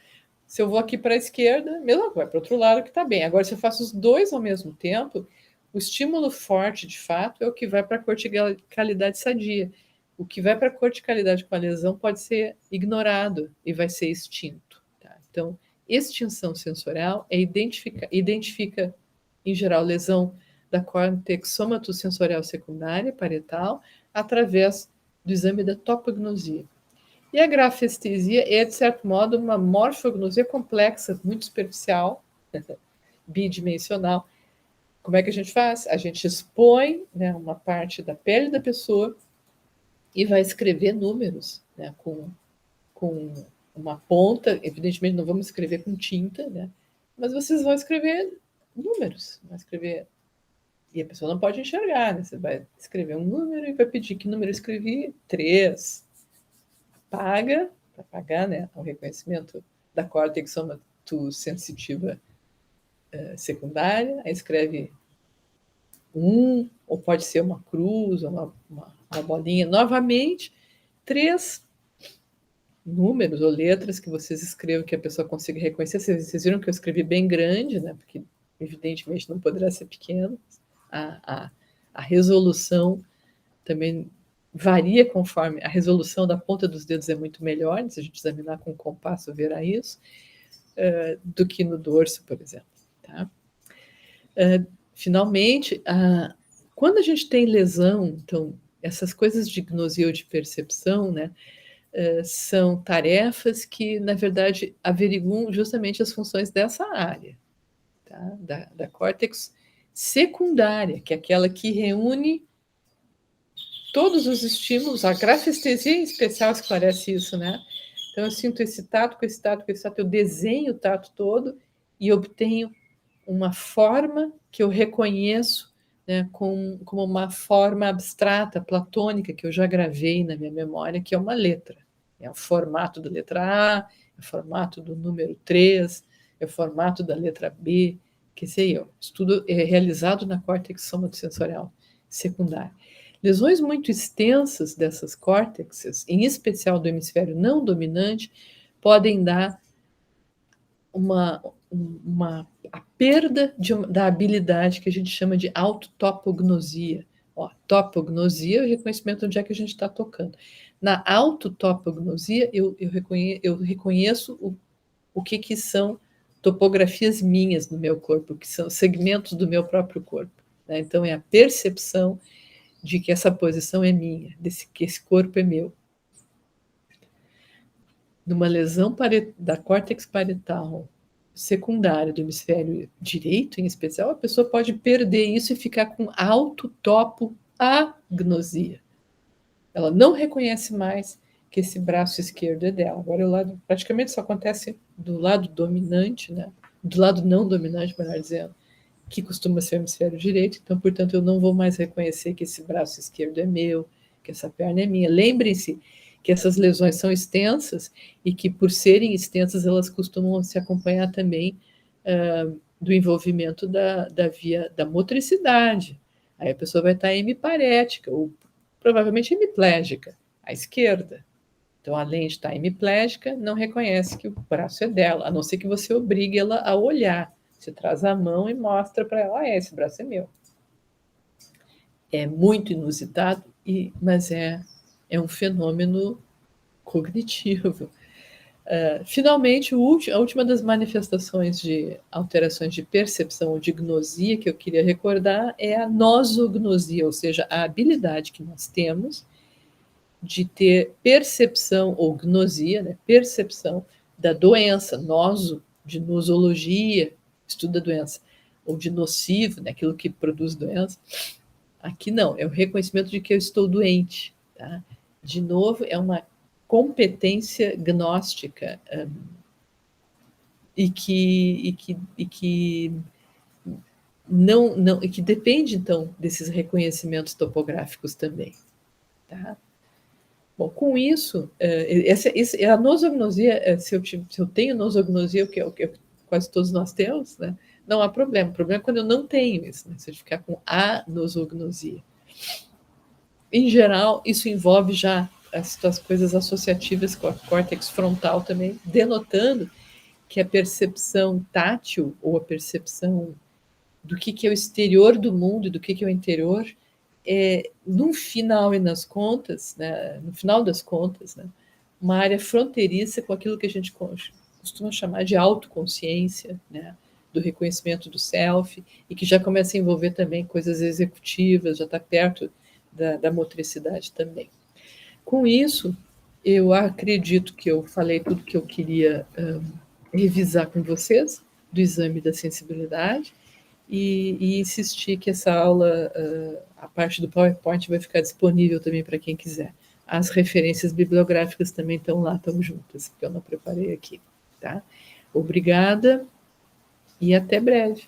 Se eu vou aqui para a esquerda, mesmo vai para o outro lado que está bem. Agora, se eu faço os dois ao mesmo tempo, o estímulo forte, de fato, é o que vai para a corticalidade sadia. O que vai para a corticalidade com a lesão pode ser ignorado e vai ser extinto. Tá? Então, extinção sensorial identifica, em geral, lesão da córtex somatosensorial secundária, parietal, através do exame da topognosia. E a grafestesia é, de certo modo, uma morfognosia complexa, muito superficial, bidimensional. Como é que a gente faz? A gente expõe, né, uma parte da pele da pessoa e vai escrever números, né, com uma ponta. Evidentemente, não vamos escrever com tinta, né, mas vocês vão escrever números. Vão escrever. E a pessoa não pode enxergar, né? Você vai escrever um número e vai pedir que número eu escrevi? 3. Paga, para pagar, né, o reconhecimento da córtex somatosensitiva secundária, aí escreve 1, ou pode ser uma cruz, ou uma bolinha. Novamente, 3 números ou letras que vocês escrevam que a pessoa consiga reconhecer. Vocês viram que eu escrevi bem grande, né, porque evidentemente não poderá ser pequeno. A resolução também varia conforme a resolução da ponta dos dedos é muito melhor, se a gente examinar com compasso verá isso, do que no dorso, por exemplo. Tá? Finalmente, quando a gente tem lesão, então, essas coisas de gnosia ou de percepção, né, são tarefas que, na verdade, averiguam justamente as funções dessa área, tá? da córtex secundária, que é aquela que reúne todos os estímulos. A grafestesia em especial esclarece isso, né? Então eu sinto esse tato com esse tato com esse tato, eu desenho o tato todo e obtenho uma forma que eu reconheço, né, como uma forma abstrata, platônica, que eu já gravei na minha memória, que é uma letra. É o formato da letra A, é o formato do número 3, é o formato da letra B, que sei eu. Isso tudo é realizado na córtex somatosensorial secundária. Lesões muito extensas dessas córtexes, em especial do hemisfério não dominante, podem dar a perda da habilidade que a gente chama de autotopognosia. Topognosia é o reconhecimento onde é que a gente está tocando. Na autotopognosia, eu reconheço o que são topografias minhas no meu corpo, que são segmentos do meu próprio corpo. Né? Então, é a percepção de que essa posição é minha, que esse corpo é meu. Numa lesão da córtex parietal secundária do hemisfério direito, em especial, a pessoa pode perder isso e ficar com autotopoagnosia. Ela não reconhece mais que esse braço esquerdo é dela. Agora, o lado, praticamente isso acontece do lado dominante, né? Do lado não dominante, melhor dizendo, que costuma ser o hemisfério direito. Então, portanto, eu não vou mais reconhecer que esse braço esquerdo é meu, que essa perna é minha. Lembrem-se que essas lesões são extensas e que, por serem extensas, elas costumam se acompanhar também do envolvimento da via da motricidade. Aí a pessoa vai estar hemiparética ou provavelmente hemiplégica, à esquerda. Então, além de estar hemiplégica, não reconhece que o braço é dela, a não ser que você obrigue ela a olhar. Você traz a mão e mostra para ela, esse braço é meu. É muito inusitado, mas é um fenômeno cognitivo. Finalmente, a última das manifestações de alterações de percepção ou de gnosia que eu queria recordar é a nosognosia, ou seja, a habilidade que nós temos de ter percepção, ou gnosia, né, percepção da doença, de nosologia, estudo da doença, ou de nocivo, né, aquilo que produz doença. Aqui não, é o reconhecimento de que eu estou doente. Tá? De novo, é uma competência gnóstica, e que não, e que depende, então, desses reconhecimentos topográficos também. Tá? Bom, com isso, a nosognosia, se eu tenho nosognosia, que é quase todos nós temos, né, não há problema. O problema é quando eu não tenho isso, né, se eu ficar com anosognosia. Em geral, isso envolve já as coisas associativas com a córtex frontal também, denotando que a percepção tátil, ou a percepção do que é o exterior do mundo e do que é o interior, no final e nas contas, né, no final das contas, né, uma área fronteiriça com aquilo que a gente costuma chamar de autoconsciência, né, do reconhecimento do self, e que já começa a envolver também coisas executivas, já está perto da motricidade também. Com isso, eu acredito que eu falei tudo que eu queria revisar com vocês do exame da sensibilidade, e insistir que essa aula, a parte do PowerPoint, vai ficar disponível também para quem quiser. As referências bibliográficas também estão lá, estão juntas, que eu não preparei aqui. Tá? Obrigada e até breve.